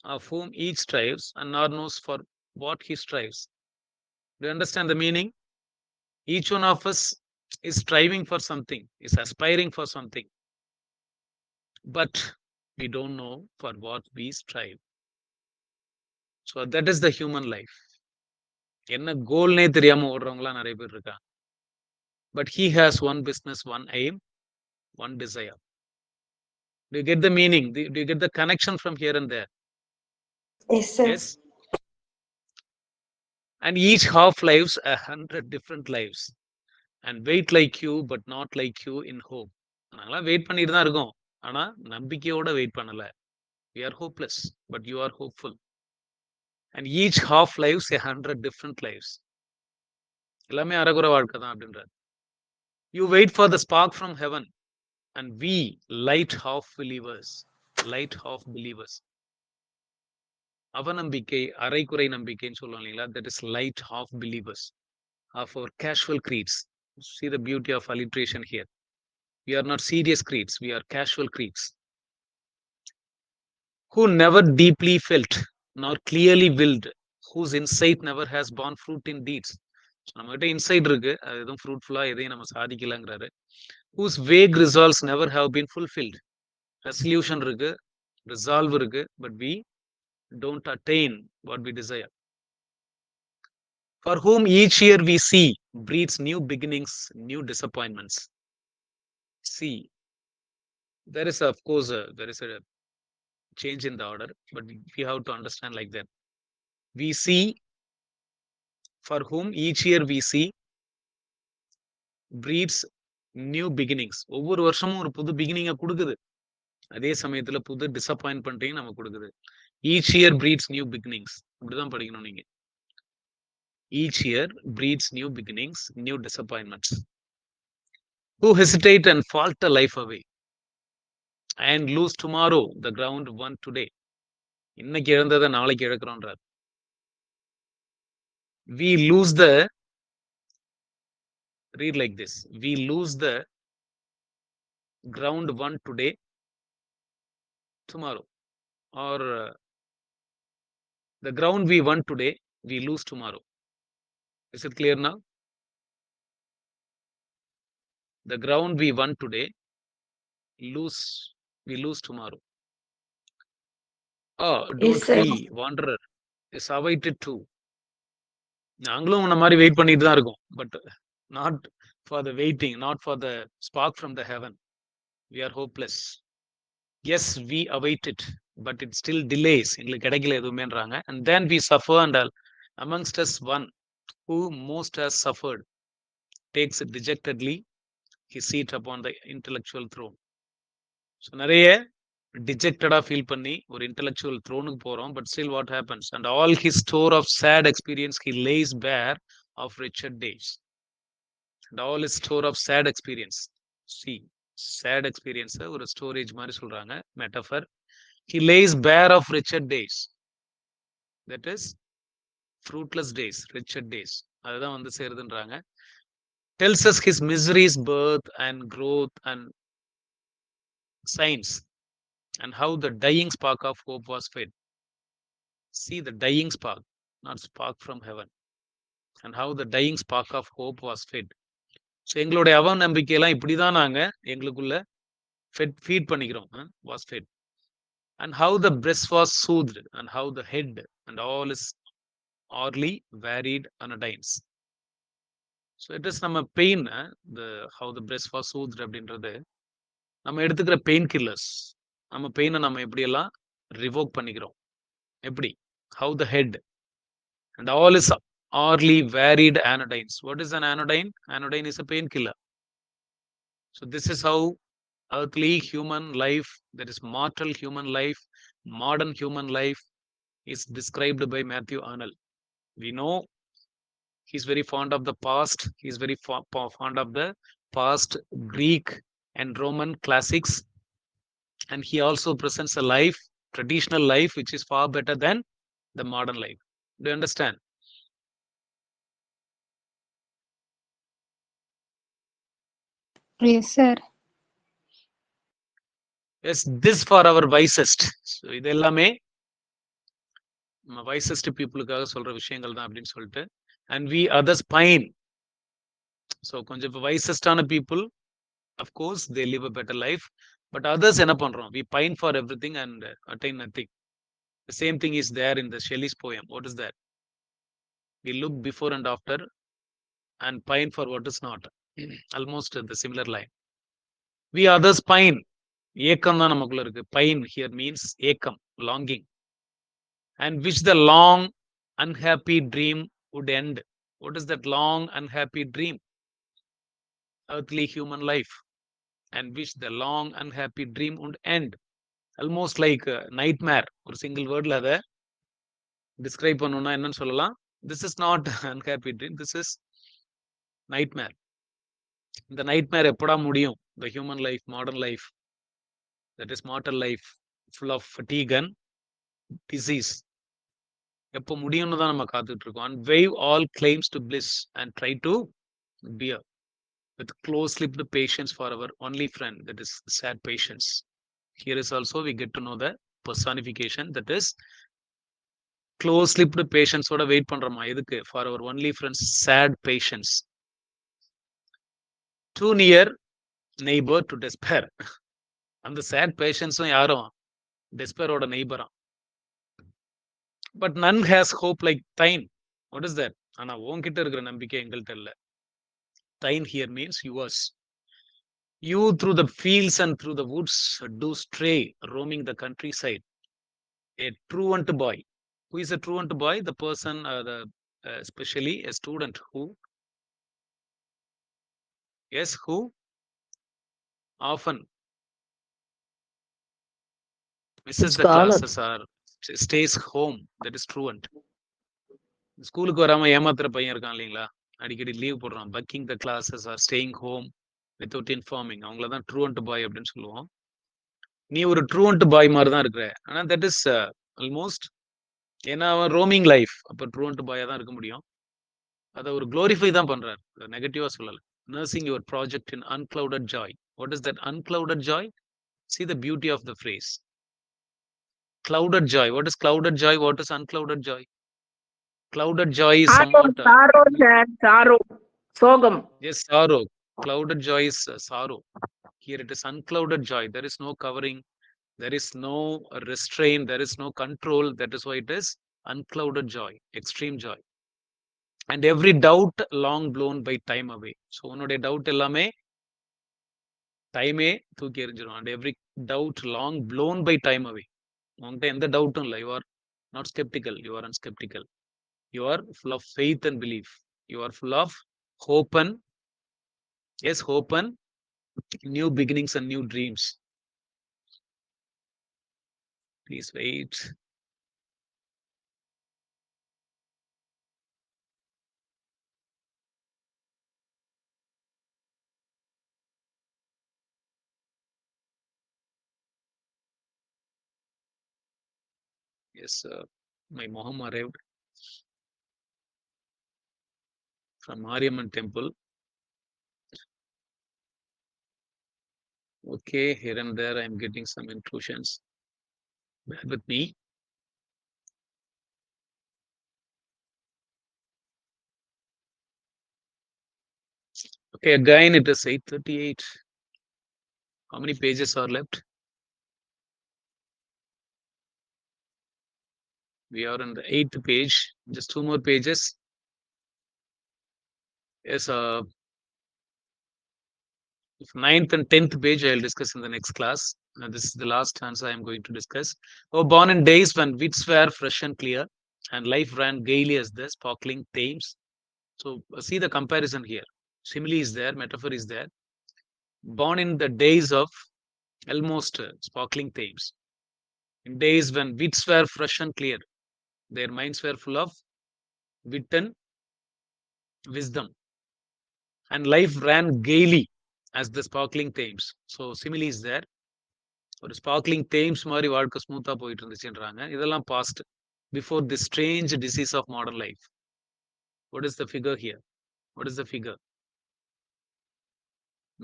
of whom each strives and nor knows for what he strives. Do you understand the meaning? Each one of us is striving for something, is aspiring for something, but we don't know for what we strive. So that is the human life. என்ன கோல்னே தெரியாம ஓடுறவங்களாம் நிறைய பேர் இருக்காங்க. But he has one business, one aim, one desire. Do you get the meaning? Do you get the connection from here and there? Yes, sir. Yes. And each half lives 100 different lives and wait like you but not like you in hope. நாங்களாம் wait பண்ணிட்டு தான் இருக்கோம், ஆனா நம்பிக்கையோட wait பண்ணல. We are hopeless, but you are hopeful. And each half lives 100 different lives. எல்லாமே அறகுற வாழ்க்கை தான் அப்படின்றார். You wait for the spark from heaven, and we light half believers, அவநம்பிக்கை அரைக்குறை நம்பிக்கைன்னு சொல்லுவோம் இல்லைங்களா, that is light half believers of our casual creeds. See the beauty of alliteration here. We are not serious creeds, we are casual creeds, who never deeply felt nor clearly willed, whose insight never has borne fruit in deeds. நம்மகிட்ட inside இருக்கு, அது எதுவும் ஃப்ரூட்ஃபுல்லா எதையும் நம்ம சாதிக்கலங்கிறாரு. whose vague resolves never have been fulfilled. Resolution இருக்கு, resolve இருக்கு, but we don't attain what we desire. For whom each year we see breeds new beginnings, new disappointments. See, there is of course there is a change in the order, but we have to understand like that. We see, for whom each year we see breeds new beginnings. ஒவ்வொரு வருஷமும் ஒரு புது பிகினிங்கை கொடுக்குது, அதே சமயத்துல புது டிசப்பாயின்மெண்ட்டையும் நமக்கு கொடுக்குது. Each year breeds new beginnings. அப்படிதான் படிக்கணும் நீங்க. Each year breeds new beginnings, new disappointments. Who hesitate and falter life away and lose tomorrow the ground won today. இன்னைக்கு இழந்ததை நாளைக்கு இழக்கிறோன்றார். We lose the, read like this, we lose the ground won today tomorrow, or the ground we won today we lose tomorrow. Is it clear now? The ground we won today we lose tomorrow. Oh, don't Yes, sir. flee, wanderer is awaited too. நாங்களும் உன்ன மாதிரி wait பண்ணிட்டு தான் இருக்கோம், but not for the waiting, not for the spark from the heaven. We are hopeless. Yes, we await it, but it still delays. எங்களுக்கு கிடைக்கல எதுவுமேன்றாங்க. And then we suffer, and amongst us one who most has suffered takes dejectedly his seat upon the intellectual throne. So நிறைய டிஜெக்டடா feel பண்ணி ஒரு intellectual த்ரோனுக்கு போறோம், but still what happens, and all his store of sad experience he lays bare of wretched days. And all his store of sad experience, see sad experience ஒரு storage மாதிரி சொல்றாங்க, metaphor. He lays bare of wretched days, that is fruitless days, wretched days, அதுதான் வந்து சேருதுன்றாங்க. tells us his miseries, birth and growth and signs, and how the dying spark of hope was fed. See the dying spark, not spark from heaven, and how the dying spark of hope was fed. So எங்களுடைய அவநம்பிக்கையெல்லாம் இப்படிதான் நாங்க எங்களுக்குள்ள feet பண்ணிக்கிறோம், was fed. And how the breast was soothed, and how the head and all is orally varied anodynes. So it is நம்ம pain, how the breast was soothed அப்படின்றது நம்ம எடுத்துக்கிற pain killers. நம்ம பெயினை நம்ம எப்படியெல்லாம் ரிவோக் பண்ணிக்கிறோம், எப்படி, how the head and all is orally varied anodynes. What is an anodyne? Anodyne is a painkiller. So this is how earthly human life, that is mortal human life, modern human life is described by Matthew Arnold. We know he's very fond of the past, he's very fond of the past Greek and Roman classics, and he also presents a life, traditional life, which is far better than the modern life. Do you understand? Yes, sir. Yes, this for our wisest. So இது எல்லாமே wisest பீப்புளுக்காக சொல்ற விஷயங்கள் தான் அப்படின்னு சொல்லிட்டு. And we others pine. So கொஞ்சம் இப்போ வைசஸ்டான people of course they live a better life. But others என்ன பண்றோம்? We pine for everything and attain nothing. The same thing is there in the Shelley's poem. What is that? We look before and after and pine for what is not. Almost the similar line. We others pine. ஏக்கம் தான் நமக்குள்ள இருக்கு. Pine here means ஏக்கம், longing. And which the long unhappy dream would end. What is that long unhappy dream? Earthly human life. And which the long unhappy dream would end. Almost like a nightmare. ஒரு single wordல அதை describe பண்ணணும்னா என்னன்னு சொல்லலாம்? This is not unhappy dream. This is nightmare. இந்த nightmare எப்படா முடியும்? The human life, modern life, that is mortal life, full of fatigue and disease. எப்போ முடியும்னு தான் நம்ம காத்துட்டு இருக்கோம். And waive all claims to bliss and try to bear with close-lipped patience for our only friend, that is sad patience. Here is also we get to know the personification, that is close-lipped patience ஓட wait பண்றோமா? எதுக்கு? For our only friend's sad patience. Too near neighbor to despair. அந்த sad பேஷன்ஸும் யாரும் டெஸ்பரோட நெய்பரா. But none has hope like thine. What is that? ஆனா உன்கிட்ட இருக்கிற நம்பிக்கை எங்கள்கிட்ட இல்ல. Thine here means yours. You through the fields and through the woods do stray roaming the countryside. A truant boy. Who is a truant boy? The person, especially a student who, yes, who often misses the Scholar. classes or stays home. That is truant. ஸ்கூலுக்கு வராம ஏமாத்துற பையன் இருக்கான் இல்லைங்களா? அடிக்கடி leave போடுறான். Bunking the classes or staying home without informing. அவங்கள தான் ட்ரூவன்ட் பாய் அப்படின்னு சொல்லுவோம். நீ ஒரு ட்ரூவன்ட் பாய் மாதிரி தான் இருக்கிற. ஆனா தட் இஸ் ஆல்மோஸ்ட், ஏன்னா அவன் ரோமிங் லைஃப். அப்ப ட்ரூவன்ட் பாயா தான் இருக்க முடியும். அதை ஒரு குளோரிஃபை தான் பண்றாரு, நெகட்டிவா சொல்லல. Nursing your project in unclouded joy. What is that unclouded joy? See the beauty of the phrase. Clouded joy. What is clouded joy? What is unclouded joy? Clouded joy is somewhat. sorrow, sir. Sorrow. Sogam. Yes, sorrow. Clouded joy is sorrow. Here it is unclouded joy. There is no covering. There is no restraint. There is no control. That is why it is unclouded joy. Extreme joy. And every doubt long blown by time away. So, உன்னுடைய doubt எல்லாமே டைமே தூக்கி எறிஞ்சிடும். And every doubt long blown by time away. உங்கள்கிட்ட எந்த டவுட்டும் இல்லை. You are not skeptical. You are unskeptical. You are full of faith and belief. You are full of hope and, yes, hope and new beginnings and new dreams. Please wait. Yes, my mom arrived from Mariamman temple. Okay, here and there I am getting some intrusions. Bear with me. Okay, again it is 8:38. How many pages are left? We are on the 8th page. Just 2 more pages. Yes, 9th and 10th page I will discuss in the next class. This is the last stanza I am going to discuss. Oh, born in days when wits were fresh and clear, and life ran gaily as the sparkling Thames. So see the comparison here. Simile is there, metaphor is there. Born in the days of almost sparkling Thames. In days when wits were fresh and clear, their minds were full of wit and wisdom, and life ran gaily as the sparkling Thames. So simile is there. ஒரு sparkling Thames மாதிரி வாழ்க்கை ஸ்மூத்தா போயிட்டு இருந்துச்சுன்றாங்க. இதெல்லாம் past, before the strange disease of modern life. What is the figure here? What is the figure?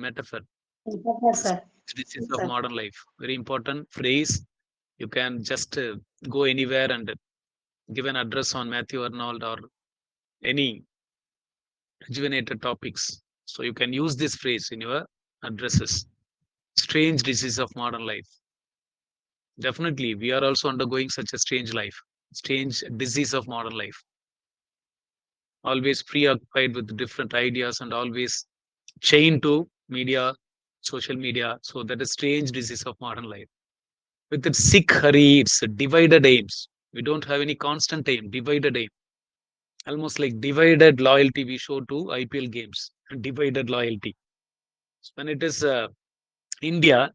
Metaphor. Disease of modern life. Very important phrase. You can just go anywhere and give an address on Matthew Arnold or any rejuvenated topics. So you can use this phrase in your addresses. Strange disease of modern life. Definitely, we are also undergoing such a strange life, strange disease of modern life. Always preoccupied with different ideas and always chained to media, social media. So that is strange disease of modern life. With its sick hurry, it's divided aims. We don't have any constant aim, divided aim. Almost like divided loyalty we show to IPL games, divided loyalty. So when it is India,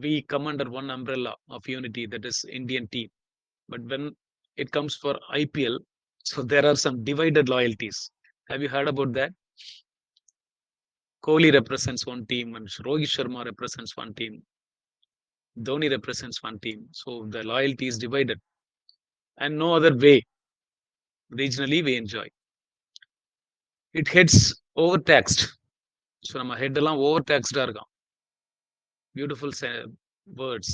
we come under one umbrella of unity, that is Indian team. But when it comes for IPL, so there are some divided loyalties. Have you heard about that? Kohli represents one team and Rohit Sharma represents one team. Dhoni represents one team. So the loyalty is divided. And no other way. Regionally, we enjoy. It hits overtaxed. So நம்ம head எல்லாம் overtaxed இருக்கும். Beautiful words.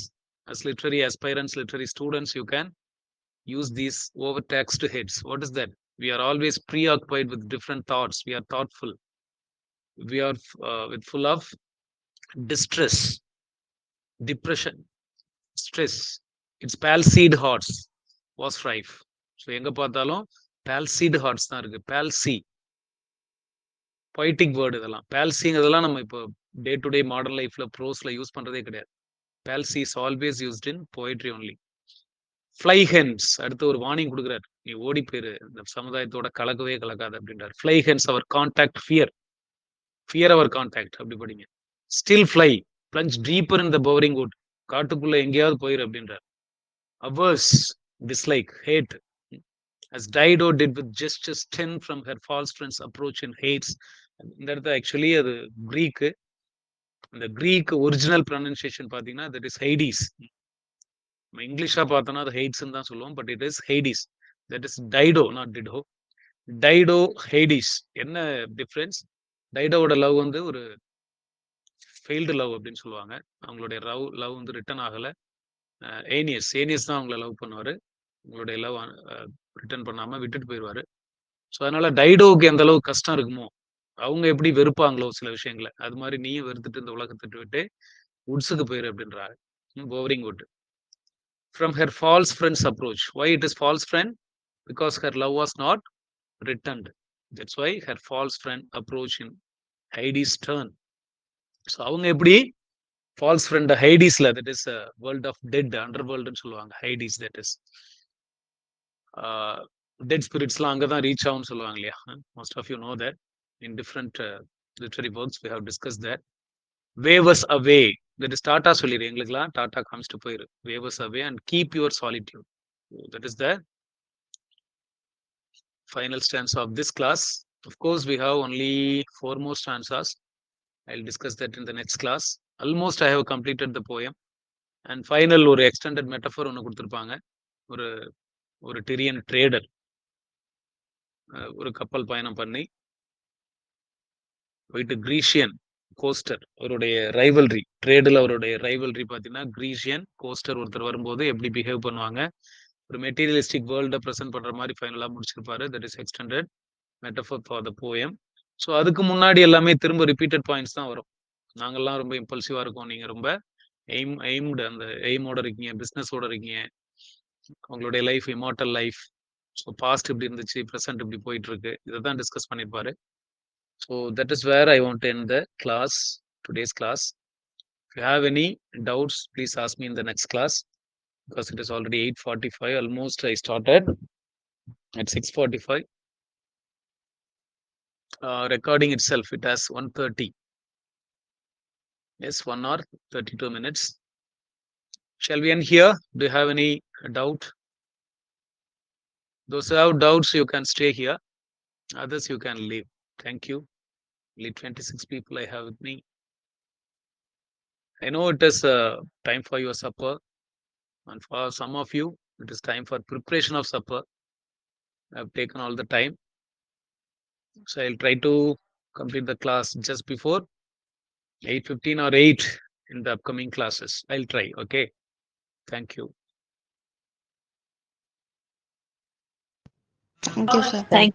As literary aspirants, literary students, you can use these overtaxed heads. What is that? We are always preoccupied with different thoughts. We are thoughtful. We are with full of distress, depression, stress. It's palsied hearts was rife. So எங்க பார்த்தாலும் palsied hearts தான் இருக்கு. Palsy. Poetic word இதெல்லாம். Palsyங்கிறதெல்லாம் நம்ம இப்போ day to day modern லைஃப்ல ப்ரோஸ்ல use பண்றதே கிடையாது. Palsy is always used in poetry only. Fly hence. அடுத்து ஒரு வார்னிங் கொடுக்குறாரு. நீ ஓடி போயிரு, இந்த சமுதாயத்தோட கலக்கவே கலக்காது அப்படின்றார். Fly hence our contact fear. Fear our contact. அப்படி படிங்க. Still fly. Plunge deeper in the boring wood. காட்டுக்குள்ள எங்கேயாவது போயிரு அப்படின்றார். Averse. Dislike. Hate. As Dido did with gestures 10 from her false friend's approach in hates. இந்த இடத்துல actually அது Greek. இந்த கிரீக் ஒரிஜினல் ப்ரொனன்சியேஷன் பார்த்தீங்கன்னா தட் இஸ் ஹைடிஸ். நம்ம இங்கிலீஷா பார்த்தோம்னா அது ஹெய்ட்ஸ்ன்னு தான் சொல்லுவோம், but it is Hades. That is Dido, not Dido. Dido, Hades. என்ன டிஃப்ரென்ஸ்? டைடோவோட லவ் வந்து ஒரு ஃபெயில்டு லவ் அப்படின்னு சொல்லுவாங்க. அவங்களுடைய லவ் வந்து ரிட்டர்ன் ஆகலை. ஏனியஸ் தான் அவங்கள லவ் பண்ணுவார். உங்களுடைய லவ் ரிட்டர்ன் பண்ணாமல் விட்டுட்டு போயிடுவார். ஸோ அதனால டைடோவுக்கு எந்த அளவுக்கு கஷ்டம் இருக்குமோ, அவங்க எப்படி வெறுப்பாங்களோ சில விஷயங்களை, அது மாதிரி நீயும் வெறுத்துட்டு இந்த உலகத்தை விட்டு உட்ஸுக்கு போயிரு அப்படின்றாரு. போவரிங் would. From her false friend's approach. Why it is false friend? Because her love was not returned. That's why her false friend approach in Hades' turn. So அவங்க எப்படி false friend Hadesல, that is a world of dead, underworld ன்னு சொல்லுவாங்க. Hades, that is dead spiritsலாம் அங்கதான் reach ஆகும்னு சொல்லுவாங்க இல்லையா? Most of you know that. In different literary works we have discussed that. Wave us away. That is Tata சொல்லிடு, எங்களுக்குலாம் tata காமிச்சிட்டு போயிரு. Wave us away and keep your solitude. That is the final stanza of this class. Of course, we have only 4 more stanzas. I'll discuss that in the next class. Almost I have completed the poem. And final ஒரு extended metaphor ஒன்று கொடுத்துருப்பாங்க. ஒரு டிரியன் trader ஒரு கப்பல் பயணம் பண்ணி போயிட்டு Grecian coaster அவருடைய ரைவல்ரி, ட்ரேடில் அவருடைய ரைவல்ரி பார்த்தீங்கன்னா கிரீஷியன் கோஸ்டர் ஒருத்தர் வரும்போது எப்படி பிஹேவ் பண்ணுவாங்க, ஒரு மெட்டீரியலிஸ்டிக் வேர்ல்டை ப்ரெசென்ட் பண்ணுற மாதிரி ஃபைனலாக முடிச்சிருப்பாரு. That is extended metaphor for the poem. So அதுக்கு முன்னாடி எல்லாமே திரும்ப ரிப்பீட்டட் பாயிண்ட்ஸ் தான் வரும். நாங்கள்லாம் ரொம்ப இம்பல்சிவாக இருக்கோம், நீங்கள் ரொம்ப எய்ம்டு, அந்த எய்மோட இருக்கீங்க, பிஸ்னஸோட இருக்கீங்க, உங்களுடைய life immortal life. So past இப்படி இருந்துச்சு, ப்ரெசென்ட் இப்படி போயிட்டு இருக்கு, இதை தான் டிஸ்கஸ் பண்ணியிருப்பாரு. So that is where I want to end the class, today's class. If you have any doubts, please ask me in the next class, because it is already 8:45. Almost I started at 6:45. Recording itself, it has 1:30. Yes, 1 hour, 32 minutes. Shall we end here? Do you have any doubt? Those who have doubts, you can stay here. Others, you can leave. Thank you. Only 26 people I have with me. I know it is time for your supper, and for some of you, it is time for preparation of supper. I have taken all the time. So I'll try to complete the class just before 8:15 or 8 in the upcoming classes. I'll try, okay? Thank you. Thank you, sir. Thank